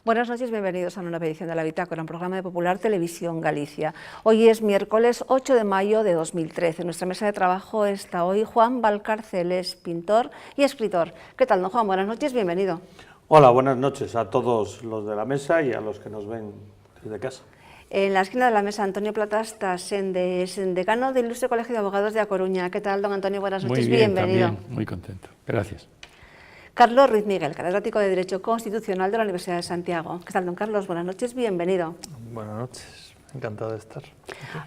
Buenas noches, bienvenidos a una nueva edición de La Bitácora, un programa de Popular Televisión Galicia. Hoy es miércoles 8 de mayo de 2013. En nuestra mesa de trabajo está hoy Juan Valcárceles, pintor y escritor. ¿Qué tal, don Juan? Buenas noches, bienvenido. Hola, buenas noches a todos los de la mesa y a los que nos ven desde casa. En la esquina de la mesa, Antonio Platastas, decano del Ilustre Colegio de Abogados de A Coruña. ¿Qué tal, don Antonio? Buenas noches, muy bien, bienvenido. También, muy contento, gracias. Carlos Ruiz Miguel, catedrático de Derecho Constitucional de la Universidad de Santiago. ¿Qué tal, don Carlos? Buenas noches, bienvenido. Buenas noches, encantado de estar.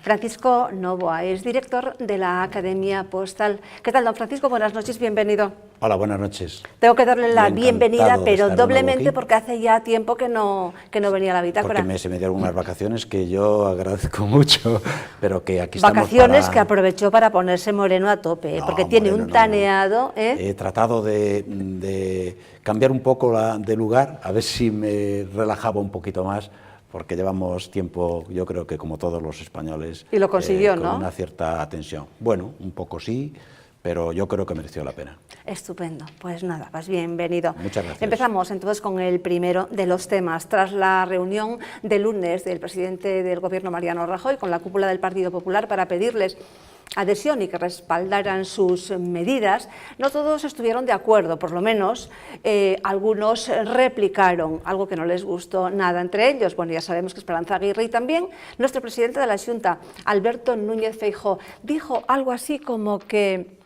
Francisco Novoa es director de la Academia Postal. ¿Qué tal, don Francisco? Buenas noches, bienvenido. Hola, buenas noches. Tengo que darle la bienvenida, pero doblemente aquí, porque hace ya tiempo que no venía a la bitácora. Porque se me dieron unas vacaciones que yo agradezco mucho, pero que aquí vacaciones estamos para... que aprovechó para ponerse moreno a tope, No, porque tiene un taneado. He tratado de cambiar un poco de lugar, a ver si me relajaba un poquito más, porque llevamos tiempo, yo creo que como todos los españoles... Y lo consiguió, con ¿no? Una cierta tensión. Bueno, un poco sí, pero yo creo que mereció la pena. Estupendo, pues nada, pues bienvenido. Muchas gracias. Empezamos entonces con el primero de los temas. Tras la reunión de lunes del presidente del Gobierno, Mariano Rajoy, con la cúpula del Partido Popular para pedirles adhesión y que respaldaran sus medidas, no todos estuvieron de acuerdo, por lo menos algunos replicaron algo que no les gustó nada, entre ellos, bueno, ya sabemos que Esperanza Aguirre y también nuestro presidente de la Xunta, Alberto Núñez Feijóo, dijo algo así como que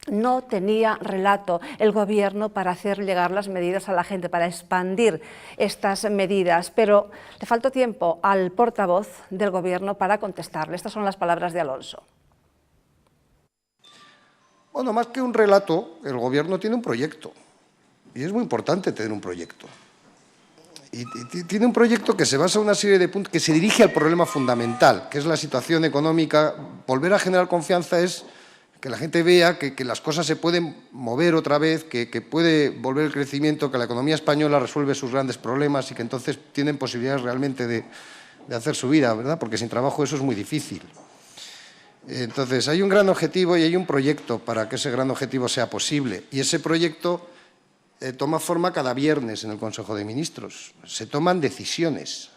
no tenía relato el Gobierno para hacer llegar las medidas a la gente, para expandir estas medidas, pero le faltó tiempo al portavoz del Gobierno para contestarle. Estas son las palabras de Alonso. Bueno, más que un relato, el Gobierno tiene un proyecto, y es muy importante tener un proyecto. Y tiene un proyecto que se basa en una serie de puntos, que se dirige al problema fundamental, que es la situación económica. Volver a generar confianza es que la gente vea que las cosas se pueden mover otra vez, que puede volver el crecimiento, que la economía española resuelve sus grandes problemas y que entonces tienen posibilidades realmente de hacer su vida, ¿verdad? Porque sin trabajo eso es muy difícil. Entonces, hay un gran objetivo y hay un proyecto para que ese gran objetivo sea posible. Y ese proyecto toma forma cada viernes en el Consejo de Ministros. Se toman decisiones,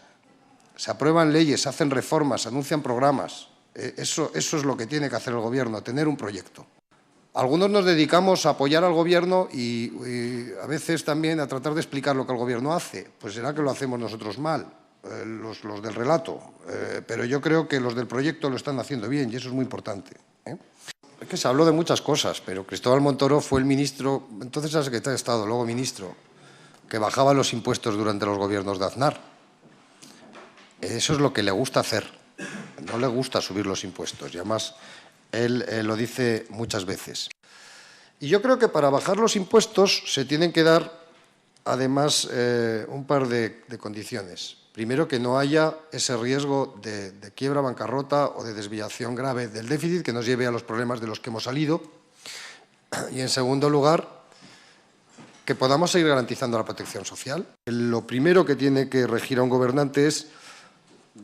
se aprueban leyes, se hacen reformas, se anuncian programas. Eso es lo que tiene que hacer el Gobierno, tener un proyecto. Algunos nos dedicamos a apoyar al Gobierno y a veces también a tratar de explicar lo que el Gobierno hace. Pues será que lo hacemos nosotros mal. Los del relato, pero yo creo que los del proyecto lo están haciendo bien y eso es muy importante. Es que se habló de muchas cosas, pero Cristóbal Montoro fue el ministro, entonces era secretario de Estado, luego ministro, que bajaba los impuestos durante los gobiernos de Aznar. Eso es lo que le gusta hacer, no le gusta subir los impuestos y además él lo dice muchas veces. Y yo creo que para bajar los impuestos se tienen que dar además un par de condiciones. Primero, que no haya ese riesgo de quiebra, bancarrota o de desviación grave del déficit que nos lleve a los problemas de los que hemos salido. Y, en segundo lugar, que podamos seguir garantizando la protección social. Lo primero que tiene que regir a un gobernante es,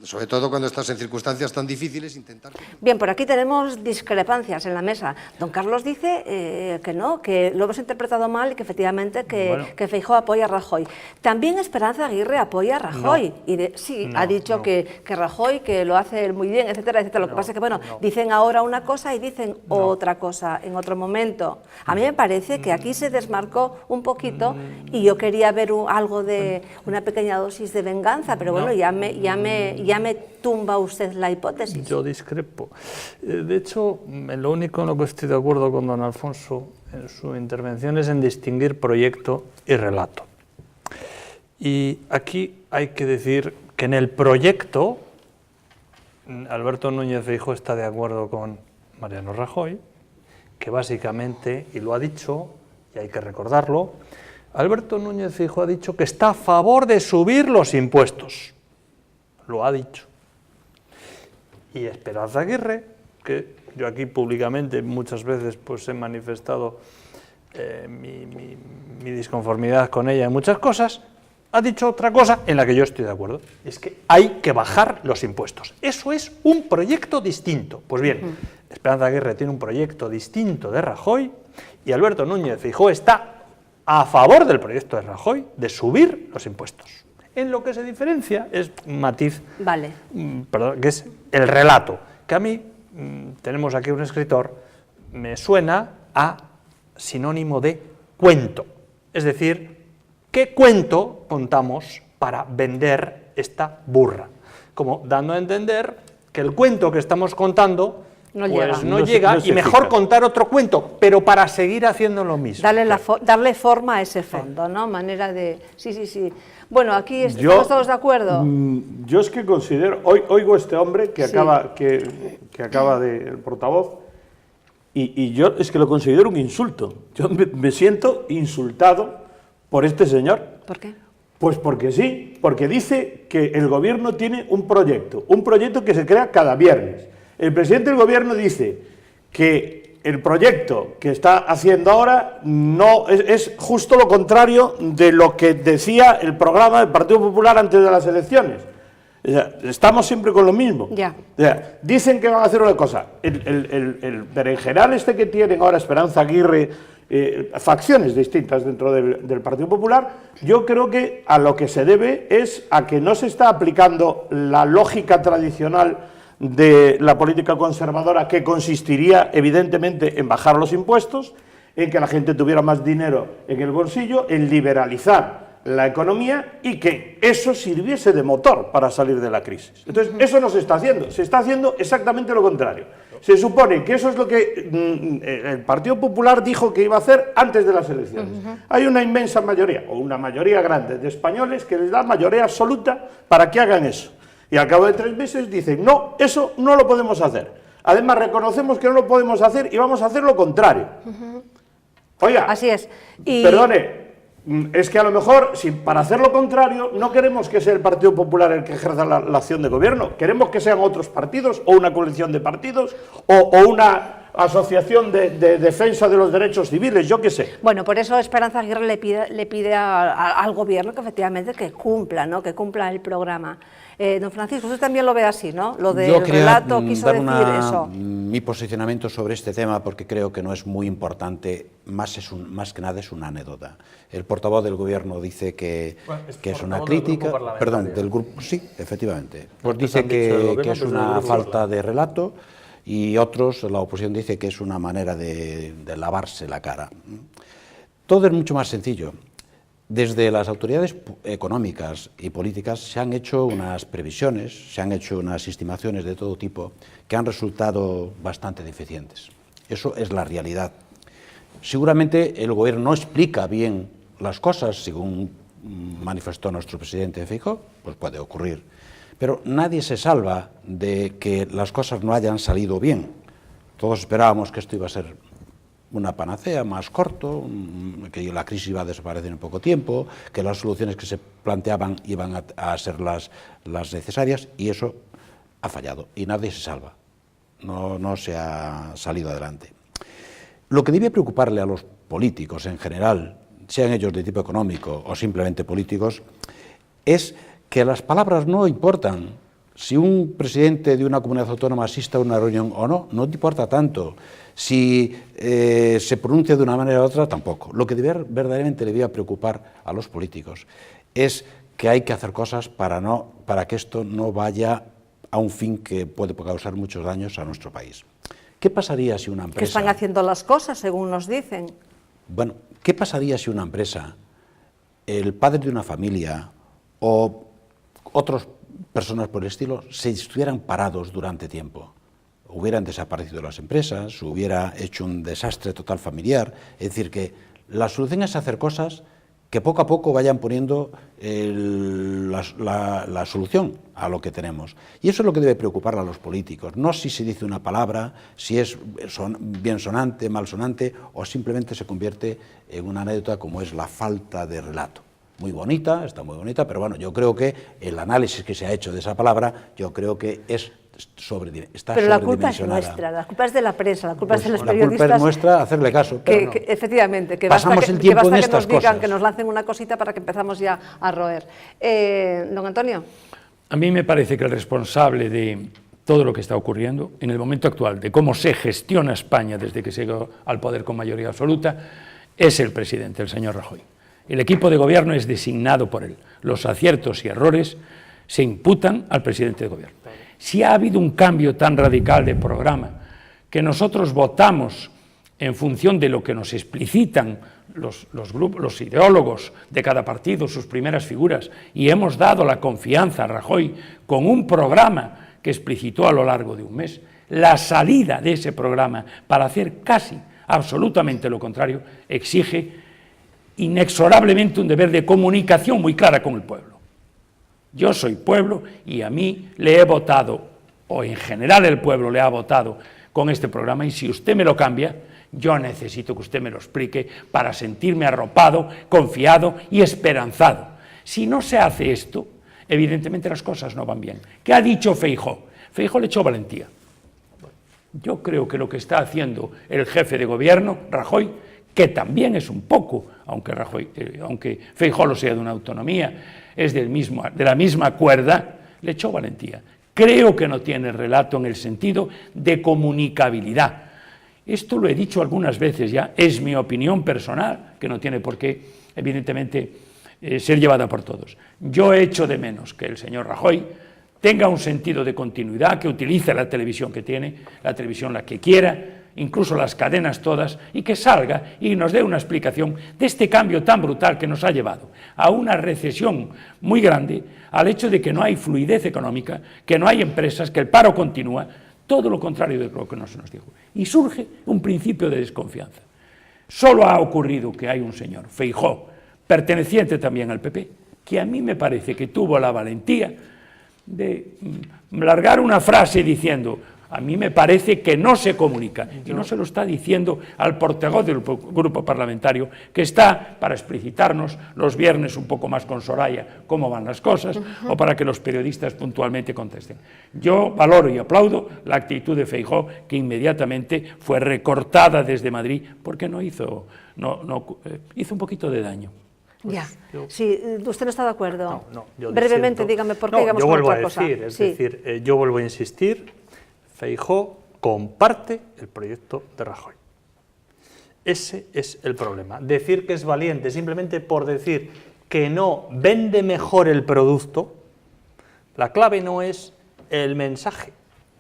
sobre todo cuando estás en circunstancias tan difíciles, intentar... Bien, por aquí tenemos discrepancias en la mesa. Don Carlos dice que no, que lo hemos interpretado mal y que efectivamente que Feijóo apoya a Rajoy. También Esperanza Aguirre apoya a Rajoy. No, Y ha dicho que Rajoy, que lo hace muy bien, etcétera, etcétera. Lo que pasa es que, bueno, dicen ahora una cosa y dicen otra cosa en otro momento. A mí me parece que aquí se desmarcó un poquito y yo quería ver algo de una pequeña dosis de venganza, pero bueno, ya me tumba usted la hipótesis. Yo discrepo. De hecho, lo único en lo que estoy de acuerdo con don Alfonso en su intervención es en distinguir proyecto y relato. Y aquí hay que decir que en el proyecto Alberto Núñez Feijóo está de acuerdo con Mariano Rajoy, que básicamente, y lo ha dicho, y hay que recordarlo, Alberto Núñez Feijóo ha dicho que está a favor de subir los impuestos. Lo ha dicho. Y Esperanza Aguirre, que yo aquí públicamente muchas veces pues he manifestado mi disconformidad con ella en muchas cosas, ha dicho otra cosa en la que yo estoy de acuerdo, es que hay que bajar los impuestos. Eso es un proyecto distinto. Pues bien, Esperanza Aguirre tiene un proyecto distinto de Rajoy y Alberto Núñez Feijóo está a favor del proyecto de Rajoy de subir los impuestos. En lo que se diferencia es un matiz, Vale. perdón, que es el relato, que a mí, tenemos aquí un escritor, me suena a sinónimo de cuento. Es decir, ¿qué cuento contamos para vender esta burra? Como dando a entender que el cuento que estamos contando no pues llega. no llega, no se y mejor fija. contar otro cuento, pero para seguir haciendo lo mismo. Darle forma a ese fondo, ¿no? Manera de... Sí. Bueno, aquí estamos todos de acuerdo. Yo es que considero, oigo a este hombre que Sí. acaba el portavoz, y yo es que lo considero un insulto. Yo me siento insultado por este señor. ¿Por qué? Pues porque sí, porque dice que el gobierno tiene un proyecto que se crea cada viernes. El presidente del gobierno dice que el proyecto que está haciendo ahora no es justo lo contrario de lo que decía el programa del Partido Popular antes de las elecciones. O sea, estamos siempre con lo mismo. Ya. O sea, dicen que van a hacer una cosa. El berenjenal este que tienen ahora Esperanza Aguirre, facciones distintas dentro del Partido Popular, yo creo que a lo que se debe es a que no se está aplicando la lógica tradicional de la política conservadora, que consistiría evidentemente en bajar los impuestos, en que la gente tuviera más dinero en el bolsillo, en liberalizar la economía y que eso sirviese de motor para salir de la crisis. Entonces, eso no se está haciendo exactamente lo contrario. Se supone que eso es lo que el Partido Popular dijo que iba a hacer antes de las elecciones. Hay una inmensa mayoría, o una mayoría grande de españoles que les da mayoría absoluta para que hagan eso. Y al cabo de 3 meses dicen, no, eso no lo podemos hacer. Además, reconocemos que no lo podemos hacer y vamos a hacer lo contrario. Oiga, Así es. Y... perdone, es que a lo mejor, si para hacer lo contrario, no queremos que sea el Partido Popular el que ejerza la acción de gobierno, queremos que sean otros partidos, o una coalición de partidos, o una asociación de defensa de los derechos civiles, yo qué sé. Bueno, por eso Esperanza Aguirre le pide al gobierno que efectivamente que cumpla, ¿no? Que cumpla el programa. Don Francisco, usted también lo ve así, ¿no? Lo del relato quiso decir eso. Mi posicionamiento sobre este tema, porque creo que no es muy importante, más que nada es una anécdota. El portavoz del gobierno dice que es una crítica, perdón, del grupo, sí, efectivamente, pues dice que es una falta de relato, y otros, la oposición dice que es una manera de lavarse la cara. Todo es mucho más sencillo. Desde las autoridades económicas y políticas se han hecho unas previsiones, se han hecho unas estimaciones de todo tipo que han resultado bastante deficientes. Eso es la realidad. Seguramente el gobierno no explica bien las cosas, según manifestó nuestro presidente Feijóo, pues puede ocurrir. Pero nadie se salva de que las cosas no hayan salido bien. Todos esperábamos que esto iba a ser una panacea más corto, que la crisis iba a desaparecer en poco tiempo, que las soluciones que se planteaban iban a ser las necesarias, y eso ha fallado y nadie se salva. No se ha salido adelante. Lo que debe preocuparle a los políticos en general, sean ellos de tipo económico o simplemente políticos, es que las palabras no importan. Si un presidente de una comunidad autónoma asiste a una reunión o no, no te importa tanto. Si se pronuncia de una manera u otra, tampoco. Lo que verdaderamente le debe preocupar a los políticos es que hay que hacer cosas para que esto no vaya a un fin que puede causar muchos daños a nuestro país. ¿Qué pasaría si una empresa... Que están haciendo las cosas, según nos dicen. Bueno, ¿qué pasaría si una empresa, el padre de una familia o otras personas por el estilo se estuvieran parados durante tiempo? Hubieran desaparecido las empresas, hubiera hecho un desastre total familiar. Es decir, que la solución es hacer cosas que poco a poco vayan poniendo la solución a lo que tenemos. Y eso es lo que debe preocupar a los políticos. No si se dice una palabra, si es bien sonante, mal sonante, o simplemente se convierte en una anécdota como es la falta de relato. Muy bonita, está muy bonita, pero bueno, yo creo que el análisis que se ha hecho de esa palabra, yo creo que está pero la culpa es sobredimensionada. nuestra, la culpa es de la prensa, la culpa es de los La periodistas. culpa es nuestra, hacerle caso. Pero no. Efectivamente, que Pasamos basta el que tiempo en nos estas digan, cosas. que nos lancen una cosita para que empezamos ya a roer. Don Antonio. A mí me parece que el responsable de todo lo que está ocurriendo en el momento actual, de cómo se gestiona España desde que se llegó al poder con mayoría absoluta, es el presidente, el señor Rajoy. El equipo de gobierno es designado por él. Los aciertos y errores se imputan al presidente de gobierno. Si ha habido un cambio tan radical de programa que nosotros votamos en función de lo que nos explicitan los grupos, los ideólogos de cada partido, sus primeras figuras, y hemos dado la confianza a Rajoy con un programa que explicitó a lo largo de un mes, la salida de ese programa para hacer casi absolutamente lo contrario exige inexorablemente un deber de comunicación muy clara con el pueblo. Yo soy pueblo y a mí le he votado, o en general el pueblo le ha votado con este programa, y si usted me lo cambia, yo necesito que usted me lo explique para sentirme arropado, confiado y esperanzado. Si no se hace esto, evidentemente las cosas no van bien. ¿Qué ha dicho Feijóo? Feijóo le echó valentía. Yo creo que lo que está haciendo el jefe de gobierno, Rajoy, que también es un poco, aunque Feijóo lo sea de una autonomía, es de la misma cuerda, le echó valentía. Creo que no tiene relato en el sentido de comunicabilidad. Esto lo he dicho algunas veces ya, es mi opinión personal, que no tiene por qué, evidentemente, ser llevada por todos. Yo echo de menos que el señor Rajoy tenga un sentido de continuidad, que utilice la televisión que tiene, la televisión la que quiera, incluso las cadenas todas, y que salga y nos dé una explicación de este cambio tan brutal que nos ha llevado a una recesión muy grande, al hecho de que no hay fluidez económica, que no hay empresas, que el paro continúa, todo lo contrario de lo que nos dijo. Y surge un principio de desconfianza. Solo ha ocurrido que hay un señor, Feijóo, perteneciente también al PP, que a mí me parece que tuvo la valentía de largar una frase diciendo: a mí me parece que no se comunica, y no se lo está diciendo al portavoz del grupo parlamentario, que está para explicitarnos los viernes un poco más con Soraya cómo van las cosas, o para que los periodistas puntualmente contesten. Yo valoro y aplaudo la actitud de Feijóo, que inmediatamente fue recortada desde Madrid, porque hizo un poquito de daño. Ya, si usted no está de acuerdo, yo brevemente disiento. dígame por qué, digamos yo con vuelvo otra a cosa. decir, es decir, yo vuelvo a insistir, Feijóo comparte el proyecto de Rajoy. Ese es el problema. Decir que es valiente simplemente por decir que no vende mejor el producto, la clave no es el mensaje.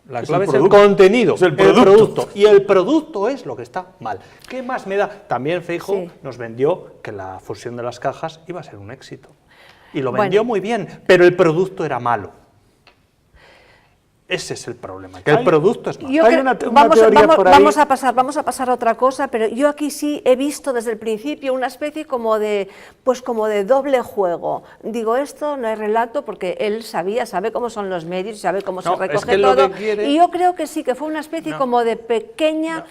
La clave es el contenido, es el producto. Y el producto es lo que está mal. ¿Qué más me da? También Feijóo nos vendió que la fusión de las cajas iba a ser un éxito. Y lo vendió muy bien, pero el producto era malo. Ese es el problema, que el producto es malo. Vamos a pasar a otra cosa, pero yo aquí sí he visto desde el principio una especie como de doble juego. Digo, esto no es relato porque él sabe cómo son los medios, sabe cómo se recoge todo, y yo creo que sí, que fue una especie como de pequeña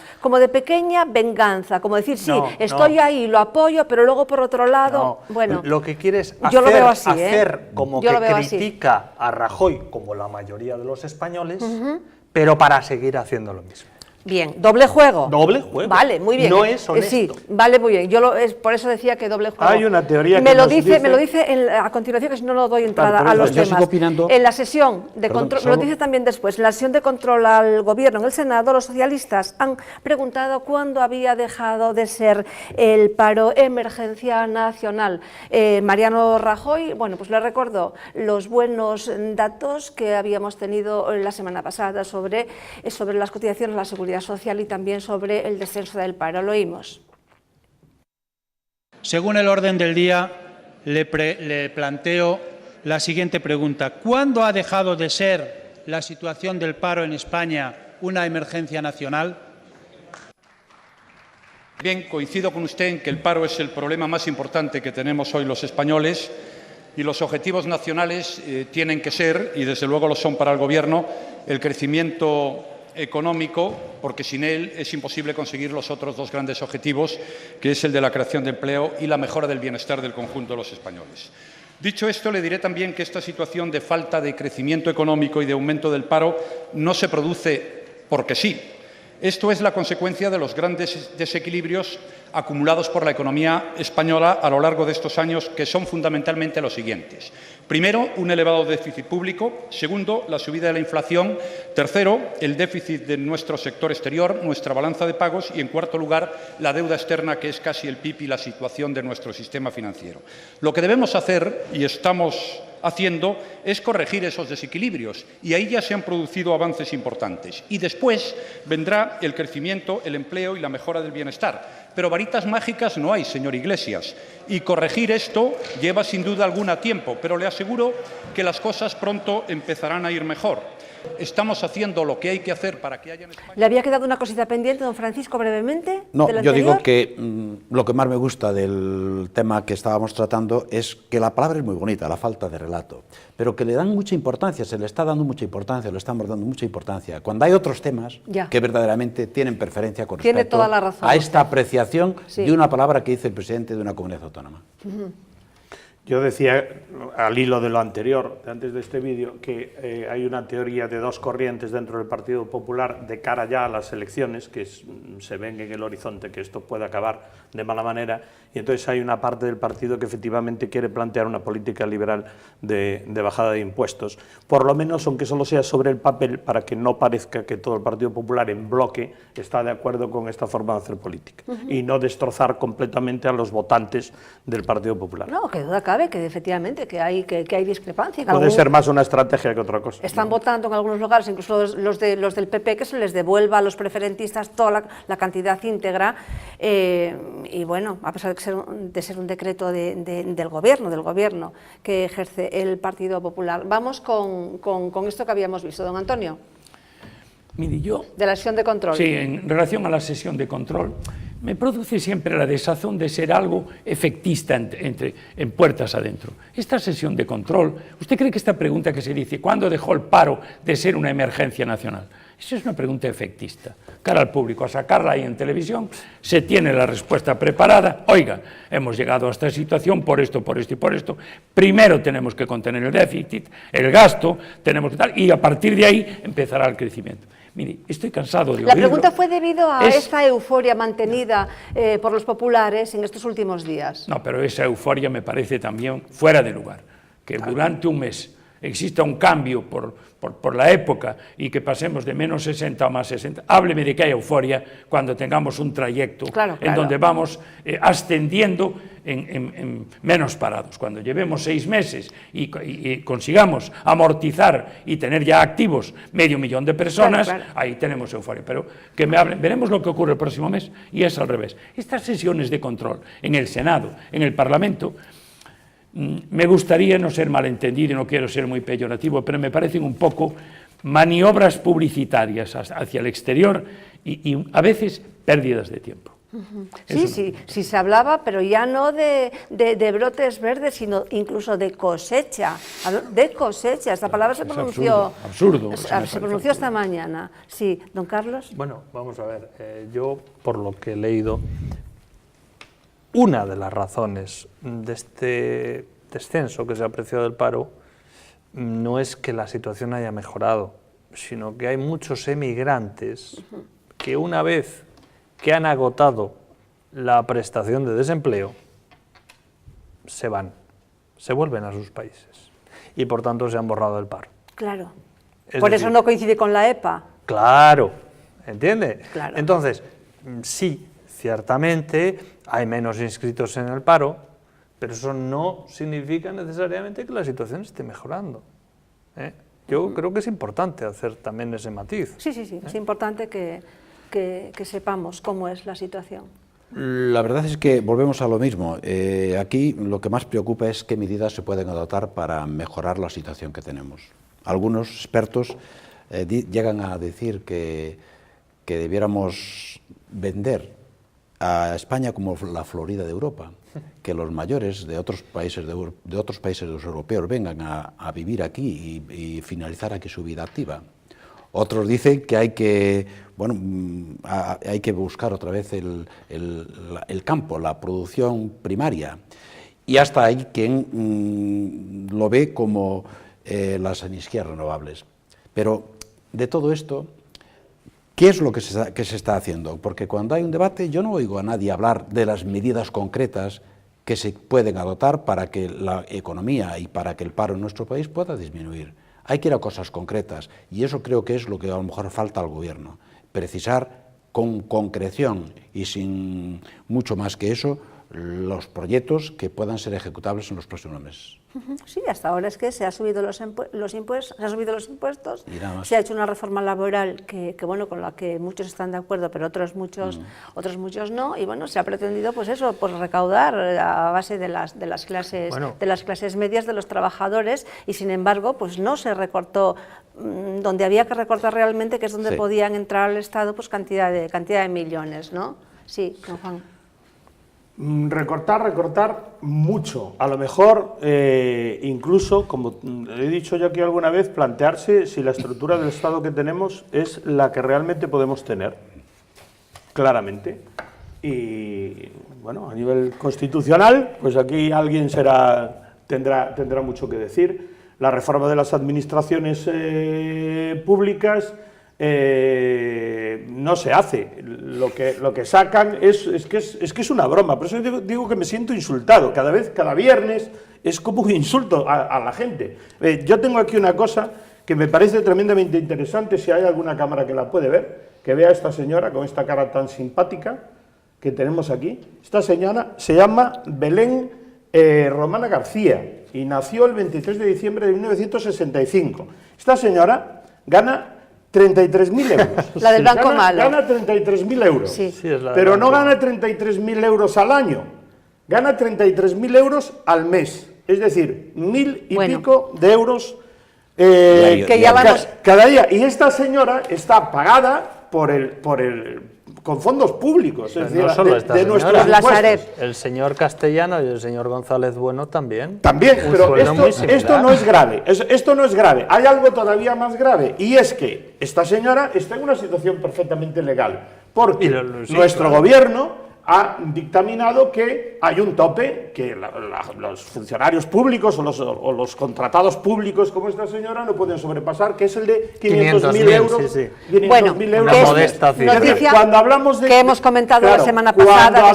venganza, como decir, estoy ahí, lo apoyo, pero luego por otro lado, bueno, lo que quiere es yo lo veo así, hacer como que critica a Rajoy, como la mayoría de los españoles, pero para seguir haciendo lo mismo. Bien, doble juego. Doble juego. Vale, muy bien. No es honesto. Sí, vale, muy bien. Por eso decía que doble juego. Hay una teoría me lo dice a continuación, que si no doy entrada a los temas. En la sesión de control, me lo dice también después, en la sesión de control al gobierno en el Senado, los socialistas han preguntado cuándo había dejado de ser el paro emergencia nacional. Mariano Rajoy, bueno, pues le recuerdo los buenos datos que habíamos tenido la semana pasada sobre las cotizaciones a la seguridad social y también sobre el descenso del paro. Lo oímos. Según el orden del día, le planteo la siguiente pregunta. ¿Cuándo ha dejado de ser la situación del paro en España una emergencia nacional? Bien, coincido con usted en que el paro es el problema más importante que tenemos hoy los españoles, y los objetivos nacionales tienen que ser, y desde luego lo son para el Gobierno, el crecimiento económico, porque sin él es imposible conseguir los otros dos grandes objetivos, que es el de la creación de empleo y la mejora del bienestar del conjunto de los españoles. Dicho esto, le diré también que esta situación de falta de crecimiento económico y de aumento del paro no se produce porque sí. Esto es la consecuencia de los grandes desequilibrios acumulados por la economía española a lo largo de estos años, que son fundamentalmente los siguientes. Primero, un elevado déficit público. Segundo, la subida de la inflación. Tercero, el déficit de nuestro sector exterior, nuestra balanza de pagos. Y, en cuarto lugar, la deuda externa, que es casi el PIB y la situación de nuestro sistema financiero. Lo que debemos hacer, y estamos haciendo, es corregir esos desequilibrios, y ahí ya se han producido avances importantes. Y después vendrá el crecimiento, el empleo y la mejora del bienestar. Pero varitas mágicas no hay, señor Iglesias, y corregir esto lleva sin duda alguna tiempo, pero le aseguro que las cosas pronto empezarán a ir mejor. Estamos haciendo lo que hay que hacer para que haya en España... ¿Le había quedado una cosita pendiente, don Francisco, brevemente? No, del yo digo anterior? que lo que más me gusta del tema que estábamos tratando es que la palabra es muy bonita, la falta de relato, pero que le dan mucha importancia, se le está dando mucha importancia, le estamos dando mucha importancia, cuando hay otros temas Ya. que verdaderamente tienen preferencia con Tiene respecto toda la razón a usted. esta apreciación Sí. de una palabra que dice el presidente de una comunidad autónoma. Yo decía, al hilo de lo anterior, de antes de este vídeo, que hay una teoría de dos corrientes dentro del Partido Popular de cara ya a las elecciones, que se ven en el horizonte que esto puede acabar de mala manera, y entonces hay una parte del partido que efectivamente quiere plantear una política liberal de bajada de impuestos, por lo menos aunque solo sea sobre el papel, para que no parezca que todo el Partido Popular en bloque está de acuerdo con esta forma de hacer política, y no destrozar completamente a los votantes del Partido Popular. No, que duda cabe que efectivamente que hay discrepancia. En Puede algún- ser más una estrategia que otra cosa. Están votando en algunos lugares, incluso los del PP, que se les devuelva a los preferentistas toda la cantidad íntegra. Y bueno, a pesar de ser un decreto del gobierno que ejerce el Partido Popular. Vamos con esto que habíamos visto, don Antonio, Mire, yo, de la sesión de control. sí, en relación a la sesión de control, me produce siempre la desazón de ser algo efectista en puertas adentro. Esta sesión de control, ¿usted cree que esta pregunta que se dice, ¿cuándo dejó el paro de ser una emergencia nacional? Esa es una pregunta efectista, cara al público, a sacarla ahí en televisión, se tiene la respuesta preparada, oiga, hemos llegado a esta situación por esto y por esto, primero tenemos que contener el déficit, el gasto, tenemos que tal, y a partir de ahí empezará el crecimiento. Mire, estoy cansado de oírlo. La pregunta fue debido a Es- esta euforia mantenida por los populares en estos últimos días. No, pero esa euforia me parece también fuera de lugar. Que durante un mes exista un cambio por la época y que pasemos de menos 60 a más 60. Hábleme de que hay euforia cuando tengamos un trayecto Claro, en claro. donde vamos ascendiendo en menos parados. Cuando llevemos 6 meses y consigamos amortizar y tener ya activos 500.000 de personas, Claro, claro. ahí tenemos euforia. Pero que me hablen, veremos lo que ocurre el próximo mes y es al revés. Estas sesiones de control en el Senado, en el Parlamento, me gustaría no ser malentendido y no quiero ser muy peyorativo, pero me parecen un poco maniobras publicitarias hacia el exterior y a veces pérdidas de tiempo. Sí, se hablaba, pero ya no de brotes verdes, sino incluso de cosecha. De cosecha, esta palabra se Es pronunció. absurdo, Se me parece pronunció esta absurdo. mañana. Sí, don Carlos. Bueno, vamos a ver, yo por lo que he leído, una de las razones de este descenso que se ha apreciado del paro no es que la situación haya mejorado, sino que hay muchos emigrantes que una vez que han agotado la prestación de desempleo, se van, se vuelven a sus países y por tanto se han borrado del paro. Claro. Es Por decir, eso no coincide con la EPA. Claro, ¿entiende? Claro. Entonces, sí, ciertamente hay menos inscritos en el paro, pero eso no significa necesariamente que la situación esté mejorando. Yo creo que es importante hacer también ese matiz. Sí, es importante que sepamos cómo es la situación. La verdad es que volvemos a lo mismo. Aquí lo que más preocupa es qué medidas se pueden adoptar para mejorar la situación que tenemos. Algunos expertos llegan a decir que debiéramos vender a España como la Florida de Europa, que los mayores de otros países europeos vengan a vivir aquí y finalizar aquí su vida activa. Otros dicen que hay que buscar otra vez el campo, la producción primaria. Y hasta hay quien lo ve como las energías renovables. Pero de todo esto, ¿Qué es lo que se está haciendo? Porque cuando hay un debate yo no oigo a nadie hablar de las medidas concretas que se pueden adoptar para que la economía y para que el paro en nuestro país pueda disminuir. Hay que ir a cosas concretas y eso creo que es lo que a lo mejor falta al gobierno, precisar con concreción y sin mucho más que eso los proyectos que puedan ser ejecutables en los próximos meses. Sí, hasta ahora es que se han subido los impuestos, más. se ha hecho una reforma laboral que bueno, con la que muchos están de acuerdo, pero otros muchos no, y bueno, se ha pretendido pues eso, pues recaudar a base de las clases medias, de los trabajadores, y sin embargo, pues no se recortó donde había que recortar realmente, que es donde podían entrar al Estado pues cantidad de millones, ¿no? Sí, don Juan. Recortar mucho, a lo mejor incluso, como he dicho yo aquí alguna vez, plantearse si la estructura del Estado que tenemos es la que realmente podemos tener, claramente. Y bueno, a nivel constitucional, pues aquí alguien tendrá mucho que decir. La reforma de las administraciones públicas no se hace. Lo que sacan es que es una broma. Por eso digo que me siento insultado. Cada viernes es como un insulto a la gente. Yo tengo aquí una cosa que me parece tremendamente interesante, si hay alguna cámara que la puede ver, que vea a esta señora con esta cara tan simpática que tenemos aquí. Esta señora se llama Belén Romana García y nació el 23 de diciembre de 1965. Esta señora gana 33.000 euros. La del Banco Malo. Gana 33.000 euros. Sí. Sí, es la del Pero no Banco gana 33.000 euros al año, gana 33.000 euros al mes. Es decir, 1.000 y pico de euros que ya vamos... cada día. Y esta señora está pagada con fondos públicos, es decir, no solo esta de nuestros señora, impuestos. el señor Castellano y el señor González Bueno también. También, Un pero sueldo muy similar. esto no es grave. Esto no es grave. Hay algo todavía más grave, y es que esta señora está en una situación perfectamente legal, porque nuestro gobierno ha dictaminado que hay un tope que los funcionarios públicos o los contratados públicos como esta señora no pueden sobrepasar, que es el de 500.000 euros. Sí. 500.000 euros. Una modesta cifra. Cuando hablamos de, que hemos comentado la semana pasada. Cuando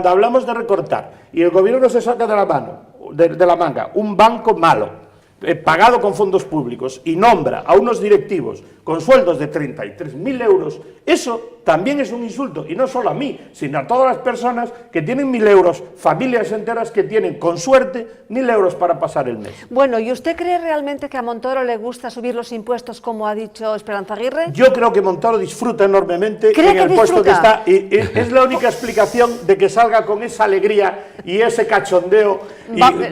hablamos de recortar, y el gobierno se saca de la manga un banco malo, pagado con fondos públicos, y nombra a unos directivos con sueldos de 33.000 euros, eso también es un insulto, y no solo a mí, sino a todas las personas que tienen 1.000 euros, familias enteras que tienen, con suerte, 1.000 euros para pasar el mes. Bueno, ¿y usted cree realmente que a Montoro le gusta subir los impuestos, como ha dicho Esperanza Aguirre? Yo creo que Montoro disfruta enormemente en el puesto que está, y es la única explicación de que salga con esa alegría y ese cachondeo. Vamos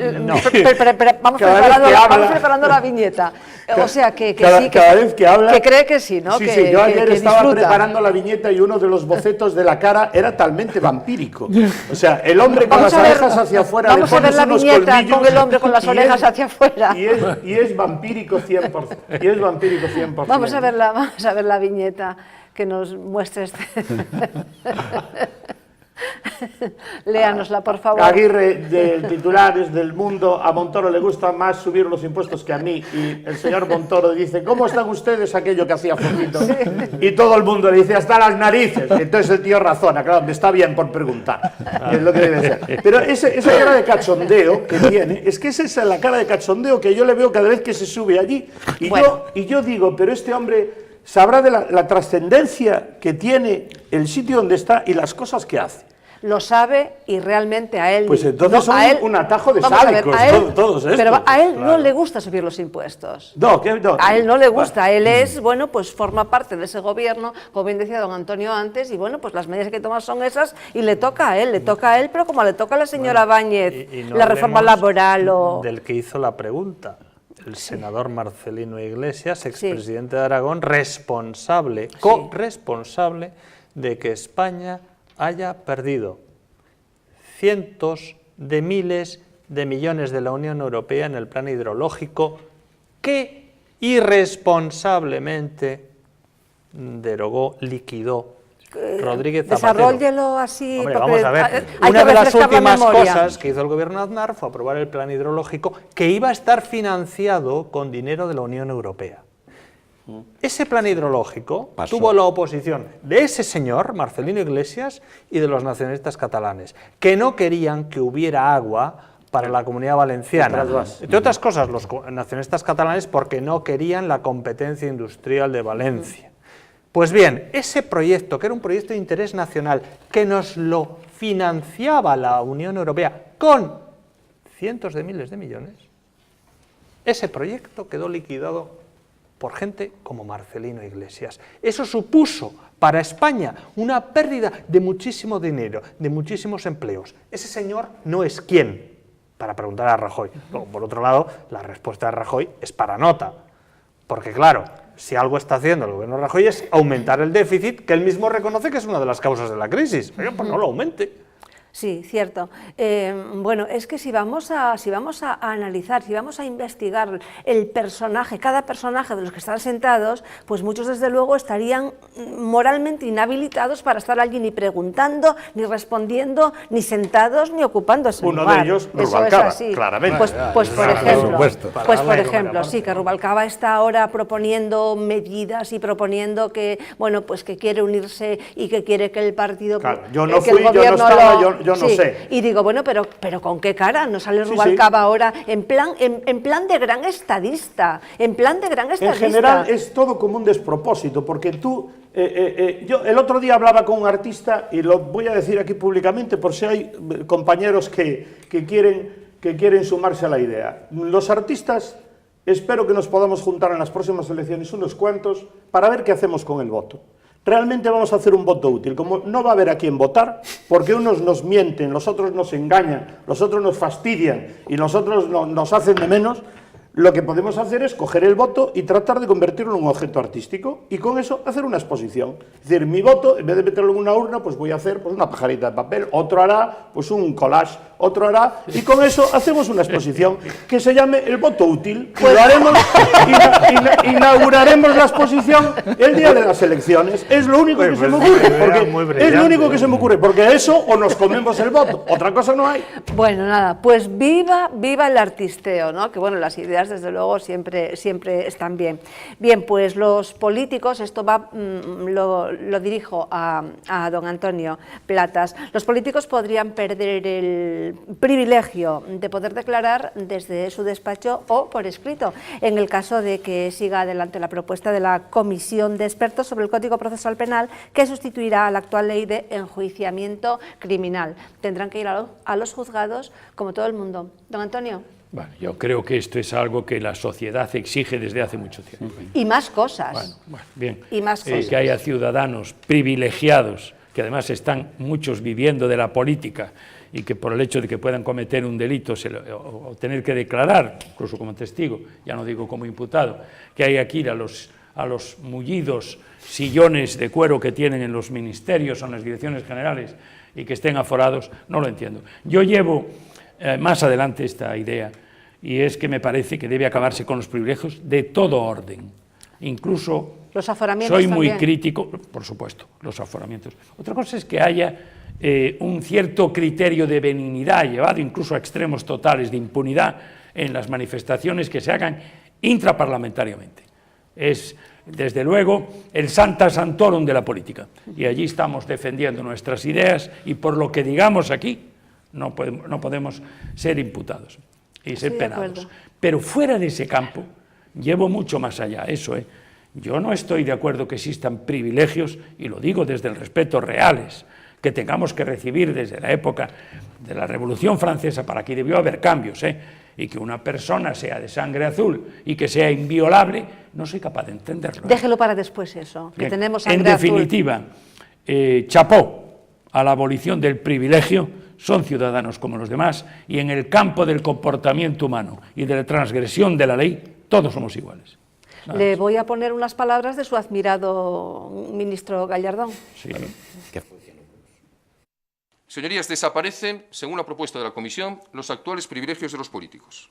preparando la viñeta. O sea, que sí, cada vez que habla, que cree que sí, ¿no? Sí, que, yo ayer que estaba disfruta. preparando la viñeta y uno de los bocetos de la cara era talmente vampírico. O sea, el hombre con las orejas hacia afuera. Vamos a ver la viñeta con el hombre con las orejas hacia afuera. Y es vampírico 100%. Vamos a ver la viñeta que nos muestra este. Léanosla, por favor. Aguirre, del titulares del Mundo: a Montoro le gusta más subir los impuestos que a mí. Y el señor Montoro dice: ¿cómo están ustedes? Aquello que hacía Fofito. Y todo el mundo le dice: hasta las narices. Y entonces el tío razona: claro, me está bien por preguntar. Es lo que debe ser. Pero esa cara de cachondeo que tiene, es que esa es la cara de cachondeo que yo le veo cada vez que se sube allí. Y yo digo: pero este hombre sabrá de la trascendencia que tiene el sitio donde está y las cosas que hace. Lo sabe, y realmente a él... Pues entonces son un atajo de sádicos todos estos. Pero a él no le gusta subir los impuestos. No. A él no le gusta. Él es, bueno, pues forma parte de ese gobierno, como bien decía don Antonio antes, y bueno, pues las medidas que toma son esas, y le toca a él, pero como le toca a la señora Báñez, y no la reforma laboral o... del que hizo la pregunta, el senador Marcelino Iglesias, expresidente de Aragón, corresponsable de que España haya perdido cientos de miles de millones de la Unión Europea en el plan hidrológico que irresponsablemente liquidó Rodríguez Zapatero. Desarróllelo así. Hombre, vamos a ver. Una de las últimas cosas que hizo el gobierno de Aznar fue aprobar el plan hidrológico, que iba a estar financiado con dinero de la Unión Europea. Ese plan hidrológico Pasó. tuvo la oposición de ese señor, Marcelino Iglesias, y de los nacionalistas catalanes, que no querían que hubiera agua para la Comunidad Valenciana. Entre otras cosas, los nacionalistas catalanes porque no querían la competencia industrial de Valencia. Pues bien, ese proyecto, que era un proyecto de interés nacional, que nos lo financiaba la Unión Europea con cientos de miles de millones, ese proyecto quedó liquidado por gente como Marcelino Iglesias. Eso supuso para España una pérdida de muchísimo dinero, de muchísimos empleos. Ese señor no es quién para preguntar a Rajoy. Luego, por otro lado, la respuesta de Rajoy es para nota, porque claro, si algo está haciendo el gobierno de Rajoy es aumentar el déficit, que él mismo reconoce que es una de las causas de la crisis. Oiga, pues no lo aumente. Sí, cierto. Bueno, es que si vamos a analizar, si vamos a investigar el personaje, cada personaje de los que están sentados, pues muchos desde luego estarían moralmente inhabilitados para estar allí ni preguntando, ni respondiendo, ni sentados, ni ocupando ese Uno lugar. de ellos, Eso Rubalcaba, es así. claramente. Pues por ejemplo, supuesto. sí, que Rubalcaba está ahora proponiendo medidas y proponiendo que, bueno, pues que quiere unirse y que quiere que el partido, Claro, yo no que fui, el yo no gobierno estaba, lo- yo no sí, sé. Y digo, bueno, pero ¿con qué cara? ¿No sale Sí, Rubalcaba ahora en plan de gran estadista? En plan de gran En estadista. general es todo como un despropósito, porque tú, yo el otro día hablaba con un artista, y lo voy a decir aquí públicamente por si hay compañeros que quieren sumarse a la idea. Los artistas, espero que nos podamos juntar en las próximas elecciones unos cuantos para ver qué hacemos con el voto. Realmente vamos a hacer un voto útil, como no va a haber a quien votar, porque unos nos mienten, los otros nos engañan, los otros nos fastidian y los otros nos hacen de menos. Lo que podemos hacer es coger el voto y tratar de convertirlo en un objeto artístico y con eso hacer una exposición. Es decir, mi voto, en vez de meterlo en una urna, pues voy a hacer pues, una pajarita de papel, otro hará pues un collage, otro hará, y con eso hacemos una exposición que se llame el voto útil. Y lo haremos, inauguraremos la exposición el día de las elecciones. Es lo único que se me ocurre, porque es lo único que se me ocurre, porque eso o nos comemos el voto, otra cosa no hay. Bueno, nada, pues viva el artisteo, ¿no? Que bueno, las ideas desde luego siempre están bien. Bien, pues los políticos, esto va, lo dirijo a don Antonio Platas, los políticos podrían perder el privilegio de poder declarar desde su despacho o por escrito, en el caso de que siga adelante la propuesta de la Comisión de Expertos sobre el Código Procesal Penal, que sustituirá a la actual ley de enjuiciamiento criminal. Tendrán que ir a los juzgados como todo el mundo. Don Antonio. Bueno, yo creo que esto es algo que la sociedad exige desde hace mucho tiempo. Y más cosas. Bueno, bien. Y más cosas. Que haya ciudadanos privilegiados, que además están muchos viviendo de la política y que por el hecho de que puedan cometer un delito o tener que declarar, incluso como testigo, ya no digo como imputado, que hay que ir a los mullidos sillones de cuero que tienen en los ministerios o en las direcciones generales y que estén aforados, no lo entiendo. Yo llevo más adelante esta idea, y es que me parece que debe acabarse con los privilegios de todo orden, incluso los aforamientos soy muy también. crítico, por supuesto, los aforamientos. Otra cosa es que haya un cierto criterio de benignidad llevado incluso a extremos totales de impunidad en las manifestaciones que se hagan intraparlamentariamente. Es, desde luego, el Santa Santorum de la política, y allí estamos defendiendo nuestras ideas y por lo que digamos aquí no podemos ser imputados y ser penados. Pero fuera de ese campo, llevo mucho más allá eso. Yo no estoy de acuerdo que existan privilegios, y lo digo desde el respeto reales, que tengamos que recibir desde la época de la Revolución Francesa, para que debió haber cambios, y que una persona sea de sangre azul y que sea inviolable, no soy capaz de entenderlo. Déjelo para después eso, que Bien. tenemos sangre En definitiva, chapó a la abolición del privilegio, son ciudadanos como los demás, y en el campo del comportamiento humano y de la transgresión de la ley, todos somos iguales. Le voy a poner unas palabras de su admirado ministro Gallardón. Sí. Señorías, desaparecen, según la propuesta de la Comisión, los actuales privilegios de los políticos.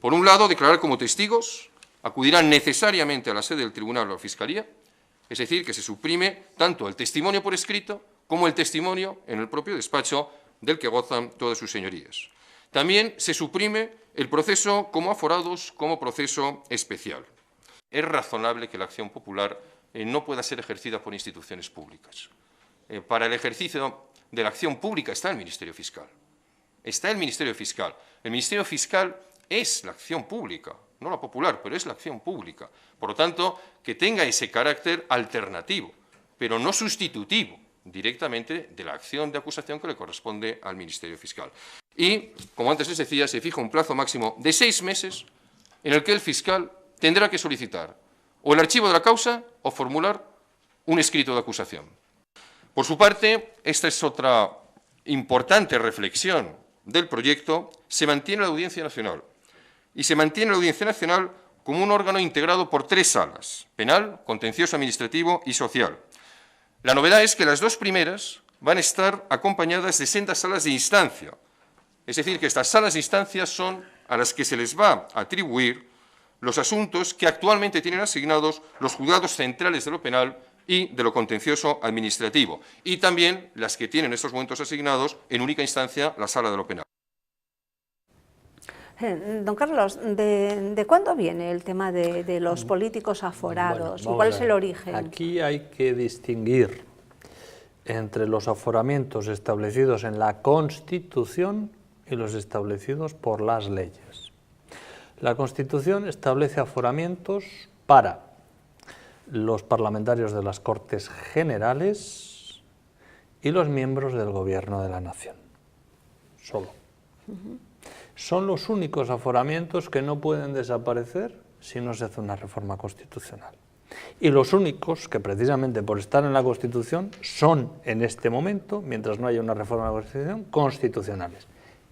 Por un lado, declarar como testigos, acudirán necesariamente a la sede del Tribunal o la Fiscalía, es decir, que se suprime tanto el testimonio por escrito como el testimonio en el propio despacho del que gozan todas sus señorías. También se suprime el proceso como aforados como proceso especial. es razonable que la acción popular no pueda ser ejercida por instituciones públicas. Para el ejercicio de la acción pública está el Ministerio Fiscal. Está el Ministerio Fiscal. El Ministerio Fiscal es la acción pública, no la popular, pero es la acción pública. Por lo tanto, que tenga ese carácter alternativo, pero no sustitutivo directamente de la acción de acusación que le corresponde al Ministerio Fiscal. Y, como antes les decía, se fija un plazo máximo de 6 meses en el que el fiscal tendrá que solicitar o el archivo de la causa o formular un escrito de acusación. Por su parte, esta es otra importante reflexión del proyecto, se mantiene la Audiencia Nacional. Y se mantiene la Audiencia Nacional como un órgano integrado por 3 salas, penal, contencioso administrativo y social. La novedad es que las 2 primeras van a estar acompañadas de sendas salas de instancia. Es decir, que estas salas de instancia son a las que se les va a atribuir los asuntos que actualmente tienen asignados los juzgados centrales de lo penal y de lo contencioso administrativo, y también las que tienen en estos momentos asignados en única instancia la sala de lo penal. Don Carlos, ¿de cuándo viene el tema de los políticos aforados? Bueno, ¿Cuál es el origen? Aquí hay que distinguir entre los aforamientos establecidos en la Constitución y los establecidos por las leyes. La Constitución establece aforamientos para los parlamentarios de las Cortes Generales y los miembros del Gobierno de la Nación. Solo. Son los únicos aforamientos que no pueden desaparecer si no se hace una reforma constitucional. Y los únicos que, precisamente por estar en la Constitución, son en este momento, mientras no haya una reforma de la Constitución, constitucionales.